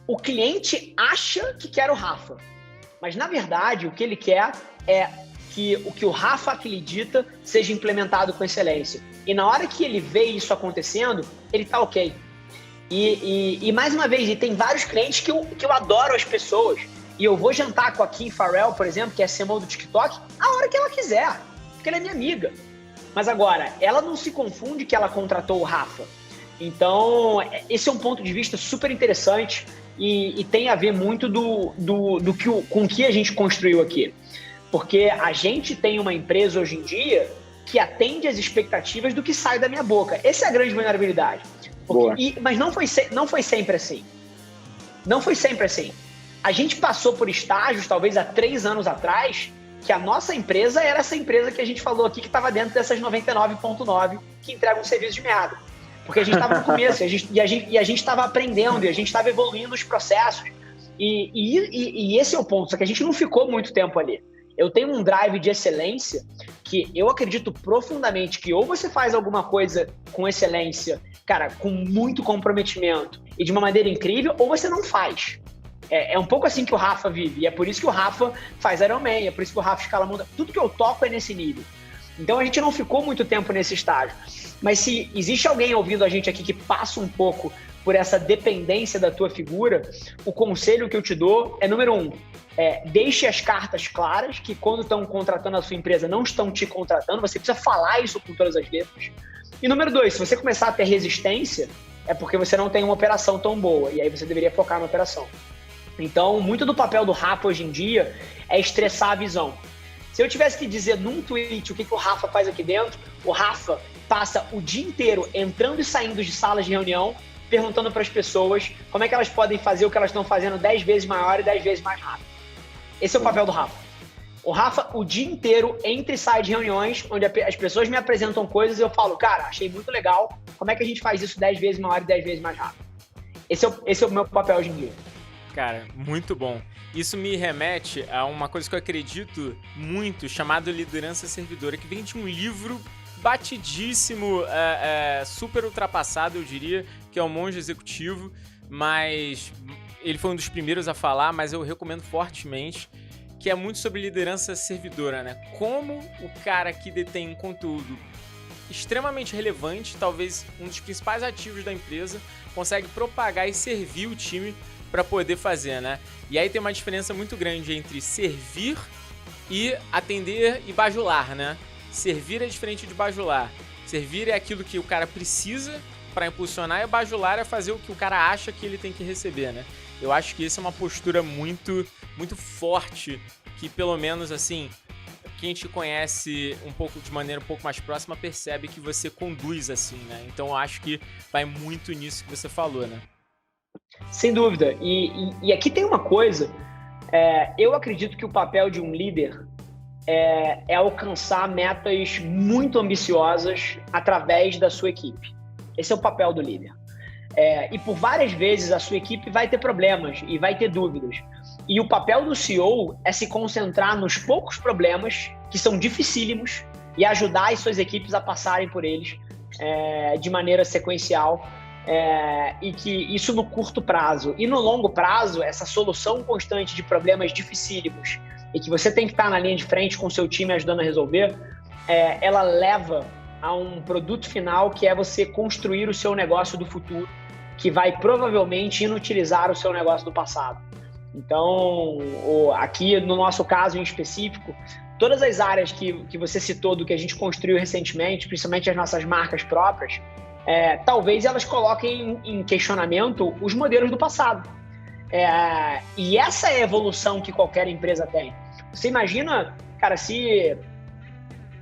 O cliente acha que quer o Rafa, mas na verdade o que ele quer é que o que o Rafa acredita seja implementado com excelência. E na hora que ele vê isso acontecendo, ele tá ok. E mais uma vez, tem vários clientes que eu adoro as pessoas. E eu vou jantar com a Kim Farrell, por exemplo, que é a CMO do TikTok, a hora que ela quiser, porque ela é minha amiga. Mas agora, ela não se confunde que ela contratou o Rafa. Então, esse é um ponto de vista super interessante. e tem a ver muito com o que a gente construiu aqui. Porque a gente tem uma empresa hoje em dia que atende às expectativas do que sai da minha boca. Essa é a grande vulnerabilidade. Mas não foi sempre assim. Não foi sempre assim. A gente passou por estágios, talvez há 3 anos atrás, que a nossa empresa era essa empresa que a gente falou aqui, que estava dentro dessas 99,9 que entregam um serviço de merda. Porque a gente estava no começo, e a gente estava aprendendo, e a gente estava evoluindo os processos. E esse é o ponto, só que a gente não ficou muito tempo ali. Eu tenho um drive de excelência que eu acredito profundamente que ou você faz alguma coisa com excelência, cara, com muito comprometimento e de uma maneira incrível, ou você não faz. É um pouco assim que o Rafa vive, e é por isso que o Rafa faz Ironman, é por isso que o Rafa escala montanha. Tudo que eu toco é nesse nível. Então a gente não ficou muito tempo nesse estágio. Mas se existe alguém ouvindo a gente aqui que passa um pouco por essa dependência da tua figura, o conselho que eu te dou é, número 1, deixe as cartas claras, que quando estão contratando a sua empresa, não estão te contratando, você precisa falar isso com todas as letras. E número 2, se você começar a ter resistência, é porque você não tem uma operação tão boa, e aí você deveria focar na operação. Então, muito do papel do Rafa hoje em dia é estressar a visão. Se eu tivesse que dizer num tweet o que o Rafa faz aqui dentro, o Rafa passa o dia inteiro entrando e saindo de salas de reunião, perguntando para as pessoas como é que elas podem fazer o que elas estão fazendo 10 vezes maior e 10 vezes mais rápido. Esse é o papel do Rafa. O Rafa, o dia inteiro, entra e sai de reuniões, onde as pessoas me apresentam coisas e eu falo, cara, achei muito legal, como é que a gente faz isso 10 vezes maior e 10 vezes mais rápido? Esse é o meu papel hoje em dia. Cara, muito bom. Isso me remete a uma coisa que eu acredito muito, chamado liderança servidora, que vem de um livro batidíssimo, super ultrapassado, eu diria, que é o Monge Executivo, mas ele foi um dos primeiros a falar, mas eu recomendo fortemente, que é muito sobre liderança servidora, né? Como o cara que detém um conteúdo extremamente relevante, talvez um dos principais ativos da empresa, consegue propagar e servir o time para poder fazer, né? E aí tem uma diferença muito grande entre servir e atender e bajular, né? Servir é diferente de bajular. Servir é aquilo que o cara precisa para impulsionar, e bajular é fazer o que o cara acha que ele tem que receber, né? Eu acho que essa é uma postura muito, muito forte, que pelo menos, assim, quem te conhece de maneira um pouco mais próxima percebe que você conduz assim, né? Então eu acho que vai muito nisso que você falou, né? Sem dúvida. E aqui tem uma coisa, eu acredito que o papel de um líder é alcançar metas muito ambiciosas através da sua equipe. Esse é o papel do líder. E por várias vezes a sua equipe vai ter problemas e vai ter dúvidas. E o papel do CEO é se concentrar nos poucos problemas que são dificílimos e ajudar as suas equipes a passarem por eles de maneira sequencial. E que isso no curto prazo. E no longo prazo, essa solução constante de problemas dificílimos e que você tem que estar na linha de frente com o seu time ajudando a resolver, ela leva a um produto final que é você construir o seu negócio do futuro, que vai provavelmente inutilizar o seu negócio do passado. Então, aqui no nosso caso em específico, todas as áreas que você citou do que a gente construiu recentemente, principalmente as nossas marcas próprias, talvez elas coloquem em questionamento os modelos do passado. E essa é a evolução que qualquer empresa tem. Você imagina, cara,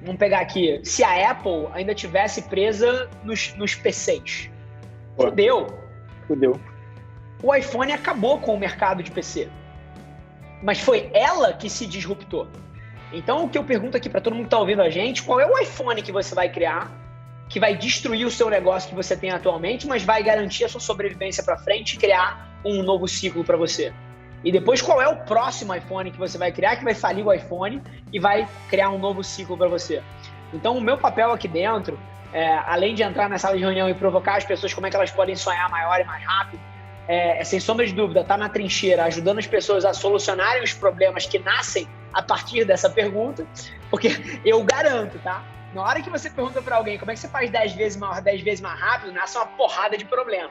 vamos pegar aqui, se a Apple ainda tivesse presa nos PCs. Fudeu. O iPhone acabou com o mercado de PC. Mas foi ela que se disruptou. Então, o que eu pergunto aqui para todo mundo que está ouvindo a gente, qual é o iPhone que você vai criar, que vai destruir o seu negócio que você tem atualmente, mas vai garantir a sua sobrevivência para frente e criar um novo ciclo para você? E depois, qual é o próximo iPhone que você vai criar, que vai falir o iPhone e vai criar um novo ciclo para você? Então, o meu papel aqui dentro, além de entrar na sala de reunião e provocar as pessoas como é que elas podem sonhar maior e mais rápido, sem sombra de dúvida, tá na trincheira, ajudando as pessoas a solucionarem os problemas que nascem a partir dessa pergunta, porque eu garanto, tá? Na hora que você pergunta para alguém como é que você faz 10 vezes maior, 10 vezes mais rápido, nasce uma porrada de problema.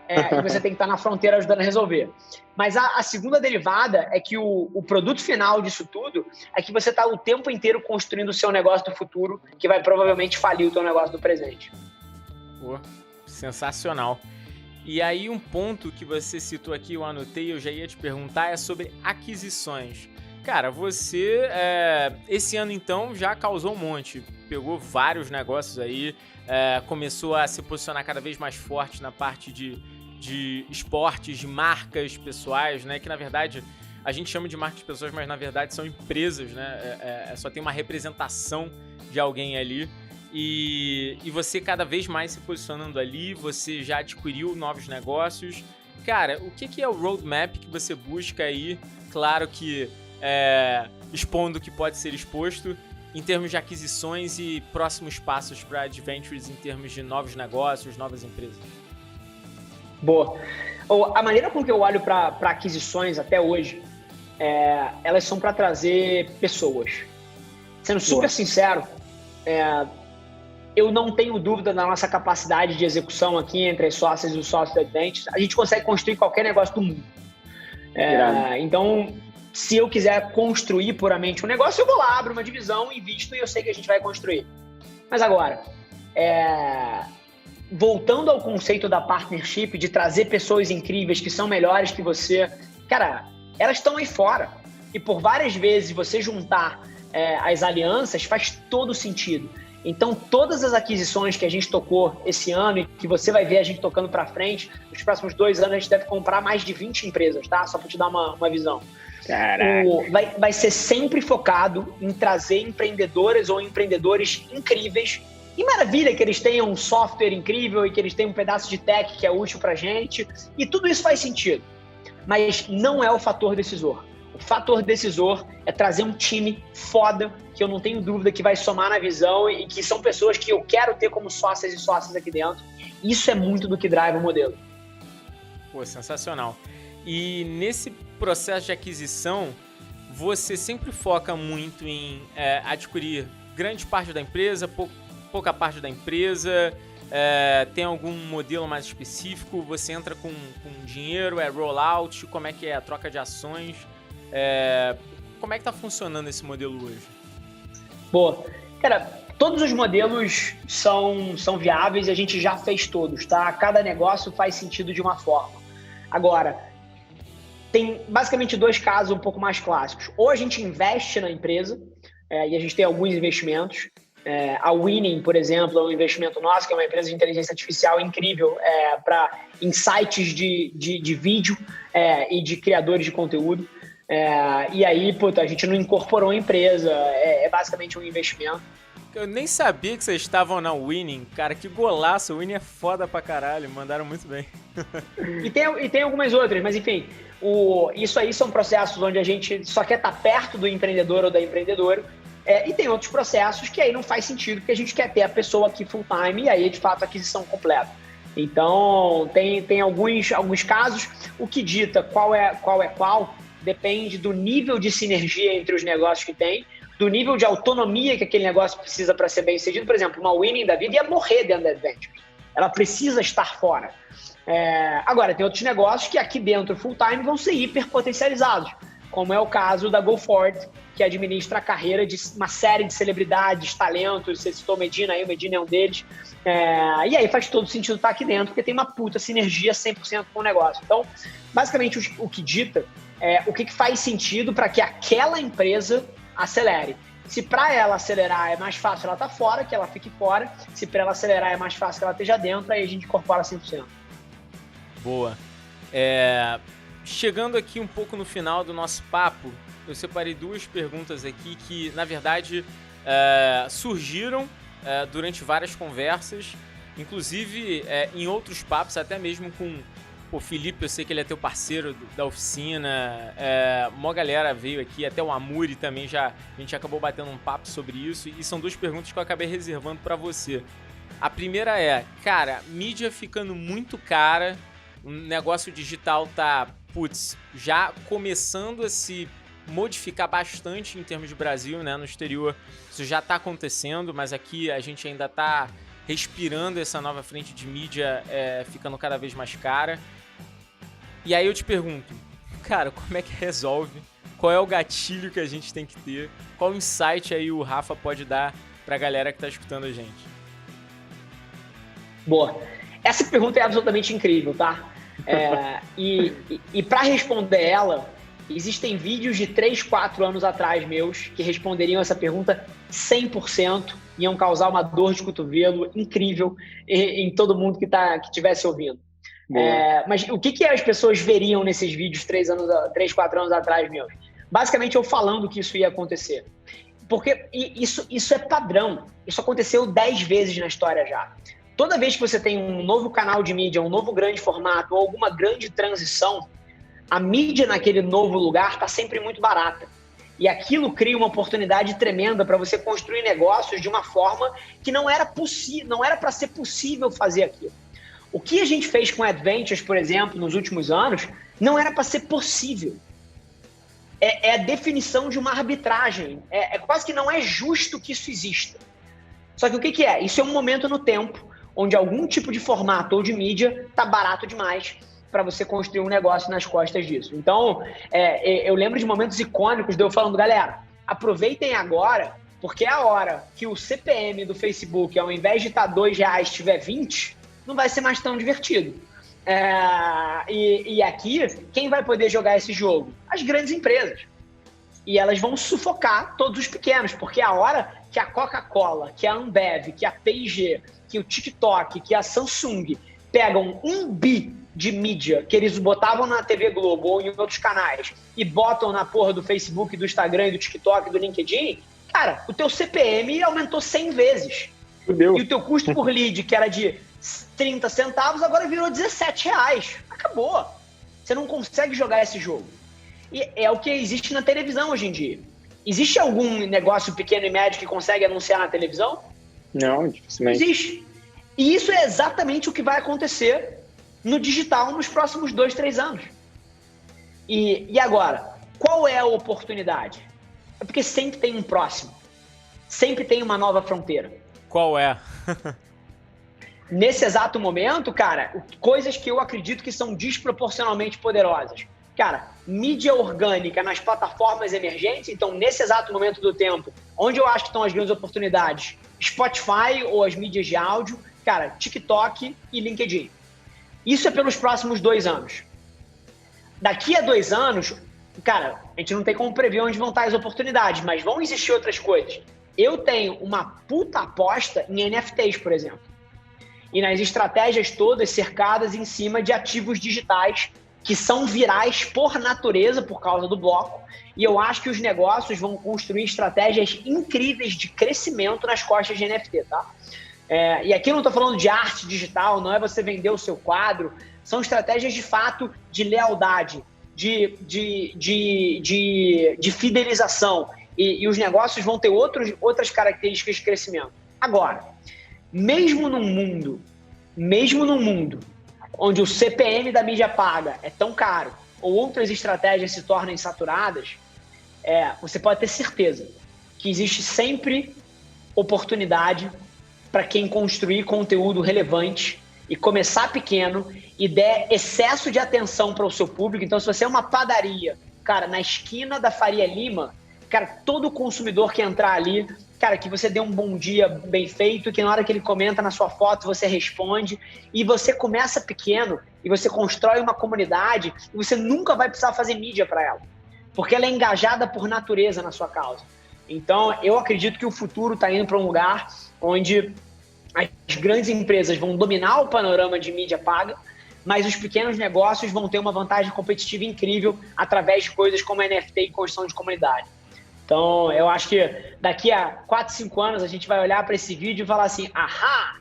E você tem que estar na fronteira ajudando a resolver. Mas a segunda derivada é que o produto final disso tudo é que você está o tempo inteiro construindo o seu negócio do futuro, que vai provavelmente falir o teu negócio do presente. Pô, sensacional. E aí um ponto que você citou aqui, eu anotei, eu já ia te perguntar, é sobre aquisições. Cara, você, esse ano então, já causou um monte, pegou vários negócios aí, começou a se posicionar cada vez mais forte na parte de esportes, de marcas pessoais, né? Que na verdade a gente chama de marcas pessoais, mas na verdade são empresas, né? Só tem uma representação de alguém ali. E você cada vez mais se posicionando ali, você já adquiriu novos negócios. Cara, o que é o roadmap que você busca aí? Claro que expondo o que pode ser exposto, em termos de aquisições e próximos passos para Adventures em termos de novos negócios, novas empresas. Boa. A maneira com que eu olho para aquisições até hoje, elas são para trazer pessoas. Sendo super sincero, eu não tenho dúvida da nossa capacidade de execução aqui entre as sócias e os sócios da Adventures. A gente consegue construir qualquer negócio do mundo. Então, se eu quiser construir puramente um negócio, eu vou lá, abro uma divisão, invisto e eu sei que a gente vai construir. Mas agora, voltando ao conceito da partnership, de trazer pessoas incríveis que são melhores que você, cara, elas estão aí fora. E por várias vezes você juntar as alianças faz todo sentido. Então, todas as aquisições que a gente tocou esse ano e que você vai ver a gente tocando para frente, nos próximos 2 anos a gente deve comprar mais de 20 empresas, tá? Só para te dar uma visão. Vai ser sempre focado em trazer empreendedoras ou empreendedores incríveis. E maravilha que eles tenham um software incrível e que eles tenham um pedaço de tech que é útil pra gente. E tudo isso faz sentido. Mas não é o fator decisor. O fator decisor é trazer um time foda, que eu não tenho dúvida que vai somar na visão e que são pessoas que eu quero ter como sócias e sócias aqui dentro. Isso é muito do que drive o modelo. Pô, sensacional. E nesse processo de aquisição, você sempre foca muito em adquirir grande parte da empresa, pouca parte da empresa, tem algum modelo mais específico? Você entra com dinheiro, rollout? Como é que é a troca de ações? Como é que tá funcionando esse modelo hoje? Boa. Cara, todos os modelos são viáveis e a gente já fez todos, tá? Cada negócio faz sentido de uma forma. Agora, tem basicamente 2 casos um pouco mais clássicos. Ou a gente investe na empresa, e a gente tem alguns investimentos. A Winning, por exemplo, é um investimento nosso, que é uma empresa de inteligência artificial incrível para insights de vídeo e de criadores de conteúdo. E aí, a gente não incorporou a empresa, basicamente um investimento. Eu nem sabia que vocês estavam na Winning. Cara, que golaço, o Winning é foda pra caralho, mandaram muito bem. E tem algumas outras, mas enfim, isso aí são processos onde a gente só quer estar perto do empreendedor ou da empreendedora. E tem outros processos que aí não faz sentido, porque a gente quer ter a pessoa aqui full time e aí, de fato, a aquisição completa. Então, tem alguns casos. O que dita qual depende do nível de sinergia entre os negócios que tem, do nível de autonomia que aquele negócio precisa para ser bem sucedido. Por exemplo, uma Winning da vida ia morrer dentro da Adventure. Ela precisa estar fora. Agora, tem outros negócios que aqui dentro, full time, vão ser hiperpotencializados, como é o caso da GoForward, que administra a carreira de uma série de celebridades, talentos. Você citou o Medina aí, o Medina é um deles. E aí faz todo sentido estar aqui dentro, porque tem uma puta sinergia 100% com o negócio. Então, basicamente, o que dita é o que faz sentido para que aquela empresa acelere. Se para ela acelerar é mais fácil ela estar fora, que ela fique fora. Se para ela acelerar é mais fácil que ela esteja dentro, aí a gente incorpora 100%. Boa. Chegando aqui um pouco no final do nosso papo, eu separei 2 perguntas aqui que, na verdade, surgiram durante várias conversas, inclusive em outros papos, até mesmo com o Felipe, eu sei que ele é teu parceiro da oficina, uma galera veio aqui, até o Amuri também a gente acabou batendo um papo sobre isso, e são 2 perguntas que eu acabei reservando para você. A primeira cara, mídia ficando muito cara, o negócio digital tá, já começando a se modificar bastante em termos de Brasil, né? No exterior isso já tá acontecendo, mas aqui a gente ainda tá respirando essa nova frente de mídia ficando cada vez mais cara. E aí eu te pergunto, cara, como é que resolve? Qual é o gatilho que a gente tem que ter? Qual insight aí o Rafa pode dar pra galera que tá escutando a gente? Boa. Essa pergunta é absolutamente incrível, tá? E para responder ela, existem vídeos de 3, 4 anos atrás meus que responderiam essa pergunta 100%, iam causar uma dor de cotovelo incrível em todo mundo que estivesse ouvindo. Mas o que as pessoas veriam nesses vídeos 3, 4 anos atrás meus? Basicamente eu falando que isso ia acontecer. Porque isso é padrão. Isso aconteceu 10 vezes na história já. Toda vez que você tem um novo canal de mídia, um novo grande formato ou alguma grande transição, a mídia naquele novo lugar está sempre muito barata. E aquilo cria uma oportunidade tremenda para você construir negócios de uma forma que não era para ser possível fazer aquilo. O que a gente fez com Adventures, por exemplo, nos últimos anos, não era para ser possível. É a definição de uma arbitragem. Quase que não é justo que isso exista. Só que o que é? Isso é um momento no tempo onde algum tipo de formato ou de mídia está barato demais para você construir um negócio nas costas disso. Então, eu lembro de momentos icônicos de eu falando, galera, aproveitem agora, porque é a hora que o CPM do Facebook, ao invés de estar R$2, estiver 20, não vai ser mais tão divertido. E aqui, quem vai poder jogar esse jogo? As grandes empresas. E elas vão sufocar todos os pequenos, porque é a hora que a Coca-Cola, que a Ambev, que a P&G, que o TikTok, que a Samsung pegam 1 bi de mídia que eles botavam na TV Globo ou em outros canais e botam na porra do Facebook, do Instagram, do TikTok, do LinkedIn, cara, o teu CPM aumentou 100 vezes. Fudeu. E o teu custo por lead, que era de 30 centavos, agora virou R$17. Acabou. Você não consegue jogar esse jogo. E é o que existe na televisão hoje em dia. Existe algum negócio pequeno e médio que consegue anunciar na televisão? Não, dificilmente. Existe. E isso é exatamente o que vai acontecer no digital nos próximos 2, 3 anos. E agora, qual é a oportunidade? É porque sempre tem um próximo. Sempre tem uma nova fronteira. Qual é? Nesse exato momento, cara, coisas que eu acredito que são desproporcionalmente poderosas. Cara, mídia orgânica nas plataformas emergentes, então nesse exato momento do tempo, onde eu acho que estão as grandes oportunidades? Spotify ou as mídias de áudio, cara, TikTok e LinkedIn. Isso é pelos próximos 2 anos. Daqui a 2 anos, cara, a gente não tem como prever onde vão estar as oportunidades, mas vão existir outras coisas. Eu tenho uma puta aposta em NFTs, por exemplo. E nas estratégias todas cercadas em cima de ativos digitais que são virais por natureza, por causa do bloco. E eu acho que os negócios vão construir estratégias incríveis de crescimento nas costas de NFT, tá? E aqui eu não estou falando de arte digital, não é você vender o seu quadro. São estratégias de fato de lealdade, de fidelização. E os negócios vão ter outras características de crescimento. Agora, mesmo num mundo onde o CPM da mídia paga é tão caro, ou outras estratégias se tornem saturadas, você pode ter certeza que existe sempre oportunidade para quem construir conteúdo relevante e começar pequeno e der excesso de atenção para o seu público. Então, se você é uma padaria, cara, na esquina da Faria Lima, cara, todo consumidor que entrar ali, cara, que você dê um bom dia bem feito, que na hora que ele comenta na sua foto, você responde, e você começa pequeno, e você constrói uma comunidade, e você nunca vai precisar fazer mídia para ela, porque ela é engajada por natureza na sua causa. Então, eu acredito que o futuro está indo para um lugar onde as grandes empresas vão dominar o panorama de mídia paga, mas os pequenos negócios vão ter uma vantagem competitiva incrível através de coisas como NFT e construção de comunidade. Então, eu acho que daqui a 4, 5 anos a gente vai olhar para esse vídeo e falar assim, ahá,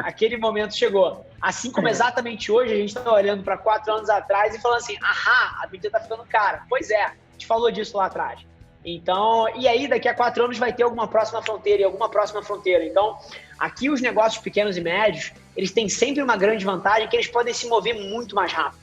aquele momento chegou. Assim como exatamente hoje a gente está olhando para 4 anos atrás e falando assim, ahá, a mídia está ficando cara. Pois é, a gente falou disso lá atrás. Então, e aí daqui a 4 anos vai ter alguma próxima fronteira e alguma próxima fronteira. Então, aqui os negócios pequenos e médios, eles têm sempre uma grande vantagem que eles podem se mover muito mais rápido.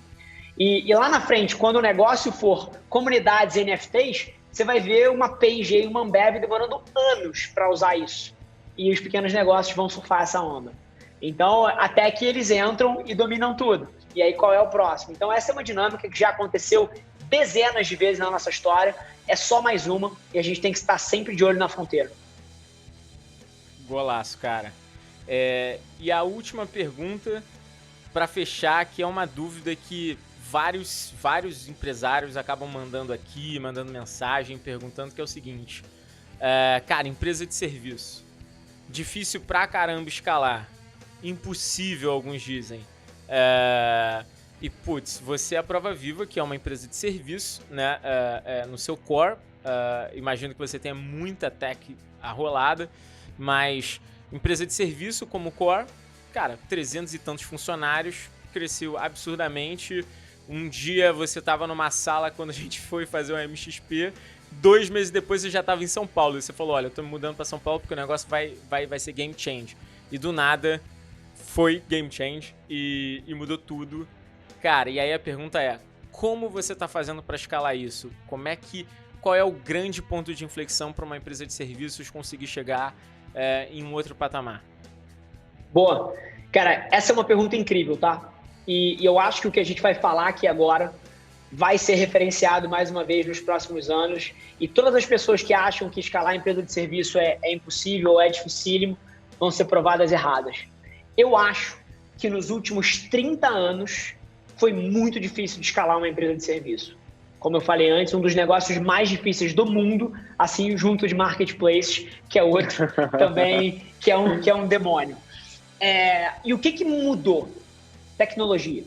E lá na frente, quando o negócio for comunidades e NFTs, você vai ver uma P&G e uma Ambev demorando anos para usar isso. E os pequenos negócios vão surfar essa onda. Então, até que eles entram e dominam tudo. E aí, qual é o próximo? Então, essa é uma dinâmica que já aconteceu dezenas de vezes na nossa história. É só mais uma e a gente tem que estar sempre de olho na fronteira. Golaço, cara. E a última pergunta, para fechar, que é uma dúvida que vários empresários acabam mandando aqui, mandando mensagem, perguntando, que é o seguinte. Cara, empresa de serviço. Difícil pra caramba escalar. Impossível, alguns dizem. E, putz, você é a prova viva que é uma empresa de serviço, né? No seu core. Imagino que você tenha muita tech arrolada, mas empresa de serviço como core, cara, 300 e tantos funcionários, cresceu absurdamente. Um dia você estava numa sala quando a gente foi fazer o MXP, 2 meses depois você já estava em São Paulo. E você falou, olha, eu tô me mudando para São Paulo porque o negócio vai ser game change. E do nada foi game change e mudou tudo. Cara, e aí a pergunta é, como você tá fazendo para escalar isso? Qual é o grande ponto de inflexão para uma empresa de serviços conseguir chegar em um outro patamar? Boa. Cara, essa é uma pergunta incrível, tá? E eu acho que o que a gente vai falar aqui agora vai ser referenciado mais uma vez nos próximos anos. E todas as pessoas que acham que escalar a empresa de serviço é impossível ou é dificílimo vão ser provadas erradas. Eu acho que nos últimos 30 anos foi muito difícil de escalar uma empresa de serviço. Como eu falei antes, um dos negócios mais difíceis do mundo, assim, junto de marketplaces, que é outro também, que é um demônio. E o que mudou? Tecnologia.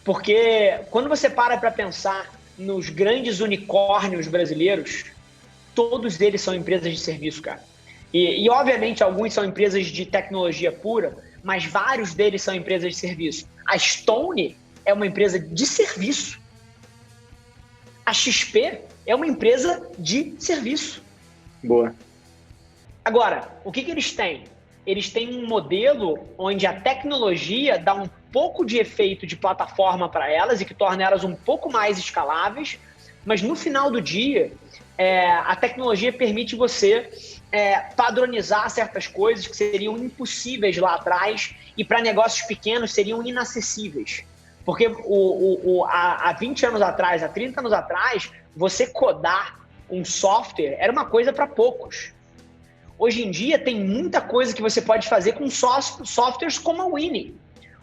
Porque quando você para pensar nos grandes unicórnios brasileiros, todos eles são empresas de serviço, cara. E obviamente, alguns são empresas de tecnologia pura, mas vários deles são empresas de serviço. A Stone é uma empresa de serviço. A XP é uma empresa de serviço. Boa. Agora, o que eles têm? Eles têm um modelo onde a tecnologia dá um pouco de efeito de plataforma para elas e que torna elas um pouco mais escaláveis, mas no final do dia, a tecnologia permite você padronizar certas coisas que seriam impossíveis lá atrás e para negócios pequenos seriam inacessíveis. Porque há 20 anos atrás, há 30 anos atrás, você codar um software era uma coisa para poucos. Hoje em dia tem muita coisa que você pode fazer com softwares como a Winnie.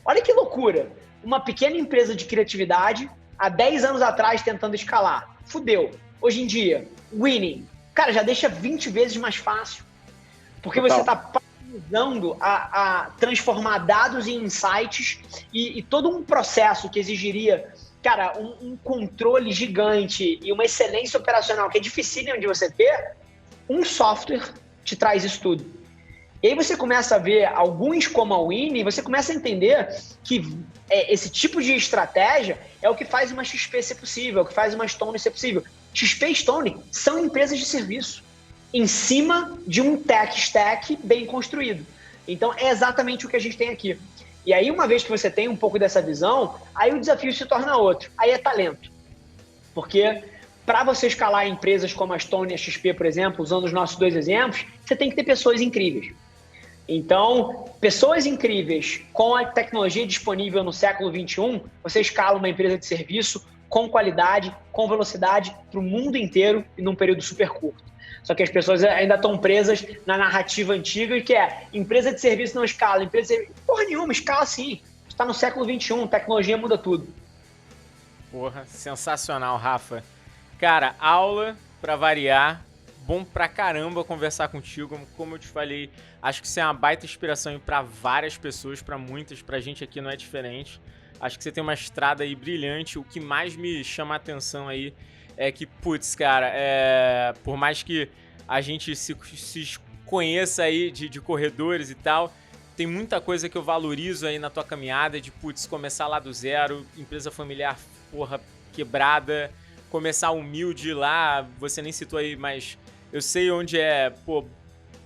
Olha que loucura. Uma pequena empresa de criatividade, há 10 anos atrás tentando escalar. Fudeu. Hoje em dia, Winnie, cara, já deixa 20 vezes mais fácil. Porque você está usando a transformar dados em insights e todo um processo que exigiria, cara, um controle gigante e uma excelência operacional que é difícil de você ter, um software te traz isso tudo. E aí você começa a ver alguns como a Winnie e você começa a entender que esse tipo de estratégia é o que faz uma XP ser possível, é o que faz uma Stone ser possível. XP e Stone são empresas de serviço em cima de um tech stack bem construído. Então, é exatamente o que a gente tem aqui. E aí, uma vez que você tem um pouco dessa visão, aí o desafio se torna outro. Aí é talento. Porque para você escalar empresas como a Stone e a XP, por exemplo, usando os nossos 2 exemplos, você tem que ter pessoas incríveis. Então, pessoas incríveis com a tecnologia disponível no século XXI, você escala uma empresa de serviço com qualidade, com velocidade, para o mundo inteiro e num período super curto. Só que as pessoas ainda estão presas na narrativa antiga que é empresa de serviço não escala, porra nenhuma, escala sim. Está no século XXI, tecnologia muda tudo. Porra, sensacional, Rafa. Cara, aula pra variar, bom pra caramba conversar contigo, como eu te falei, acho que você é uma baita inspiração para várias pessoas, para muitas, pra gente aqui não é diferente. Acho que você tem uma estrada aí brilhante, o que mais me chama a atenção aí é que, putz, cara, por mais que a gente se conheça aí de corredores e tal, tem muita coisa que eu valorizo aí na tua caminhada, de, putz, começar lá do zero, empresa familiar, porra, quebrada, começar humilde lá, você nem citou aí, mas eu sei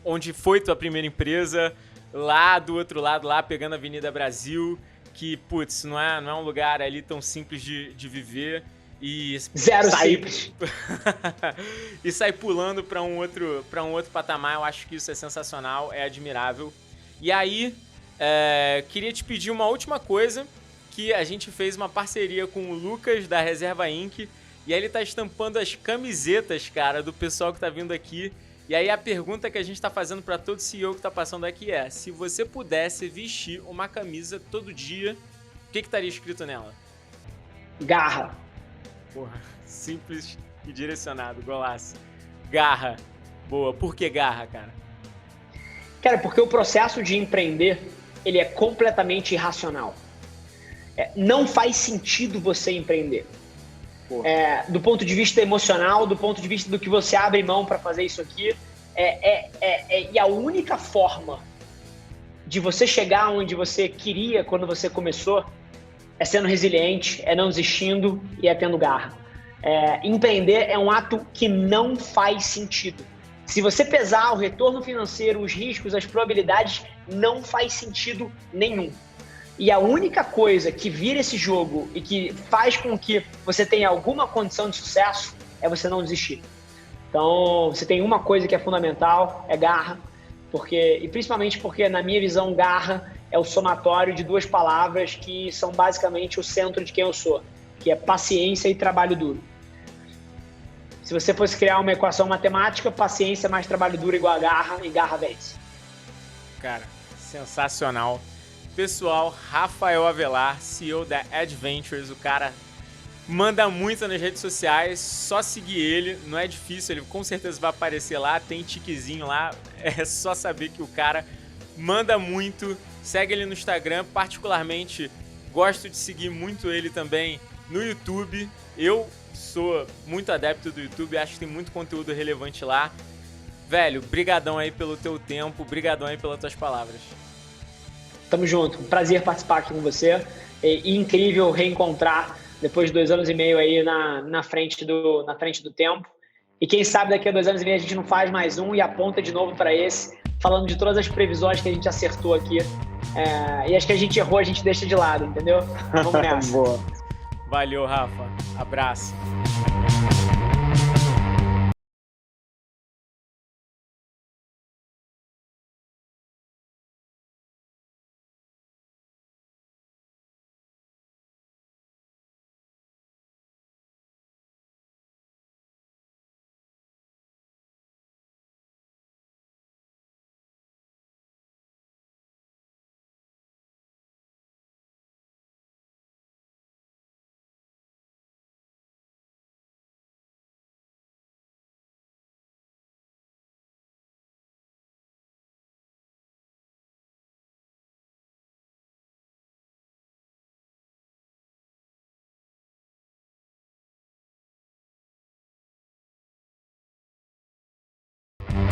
onde foi tua primeira empresa, lá do outro lado, lá pegando a Avenida Brasil, que, putz, não é um lugar ali tão simples de viver. E zero simples. E sair pulando para um outro patamar, eu acho que isso é sensacional, é admirável. E aí, queria te pedir uma última coisa, que a gente fez uma parceria com o Lucas da Reserva Inc. E aí ele tá estampando as camisetas, cara, do pessoal que tá vindo aqui. E aí a pergunta que a gente tá fazendo para todo CEO que tá passando aqui é: se você pudesse vestir uma camisa todo dia, o que estaria escrito nela? Garra. Porra, simples e direcionado, golaço. Garra. Boa. Por que garra, cara? Cara, porque o processo de empreender, ele é completamente irracional. Não faz sentido você empreender. Do ponto de vista emocional, do ponto de vista do que você abre mão para fazer isso aqui. E a única forma de você chegar onde você queria quando você começou é sendo resiliente, é não desistindo e é tendo garra. Empreender é um ato que não faz sentido. Se você pesar o retorno financeiro, os riscos, as probabilidades, não faz sentido nenhum. E a única coisa que vira esse jogo e que faz com que você tenha alguma condição de sucesso é você não desistir. Então, você tem uma coisa que é fundamental, é garra, e principalmente porque, na minha visão, garra é o somatório de duas palavras que são basicamente o centro de quem eu sou, que é paciência e trabalho duro. Se você fosse criar uma equação matemática, paciência mais trabalho duro igual a garra, e garra vence. Cara, sensacional. Pessoal, Rafael Avelar, CEO da Adventures, o cara manda muito nas redes sociais, só seguir ele, não é difícil, ele com certeza vai aparecer lá, tem tiquezinho lá, é só saber que o cara manda muito. Segue ele no Instagram, particularmente gosto de seguir muito ele também no YouTube. Eu sou muito adepto do YouTube, acho que tem muito conteúdo relevante lá. Velho, brigadão aí pelo teu tempo, brigadão aí pelas tuas palavras. Tamo junto, um prazer participar aqui com você. E incrível reencontrar depois de 2 anos e meio aí na frente do tempo. E quem sabe daqui a 2 anos e meio a gente não faz mais um e aponta de novo para esse, falando de todas as previsões que a gente acertou aqui. E acho que a gente errou, a gente deixa de lado, entendeu? Vamos nessa. Boa. Valeu, Rafa. Abraço.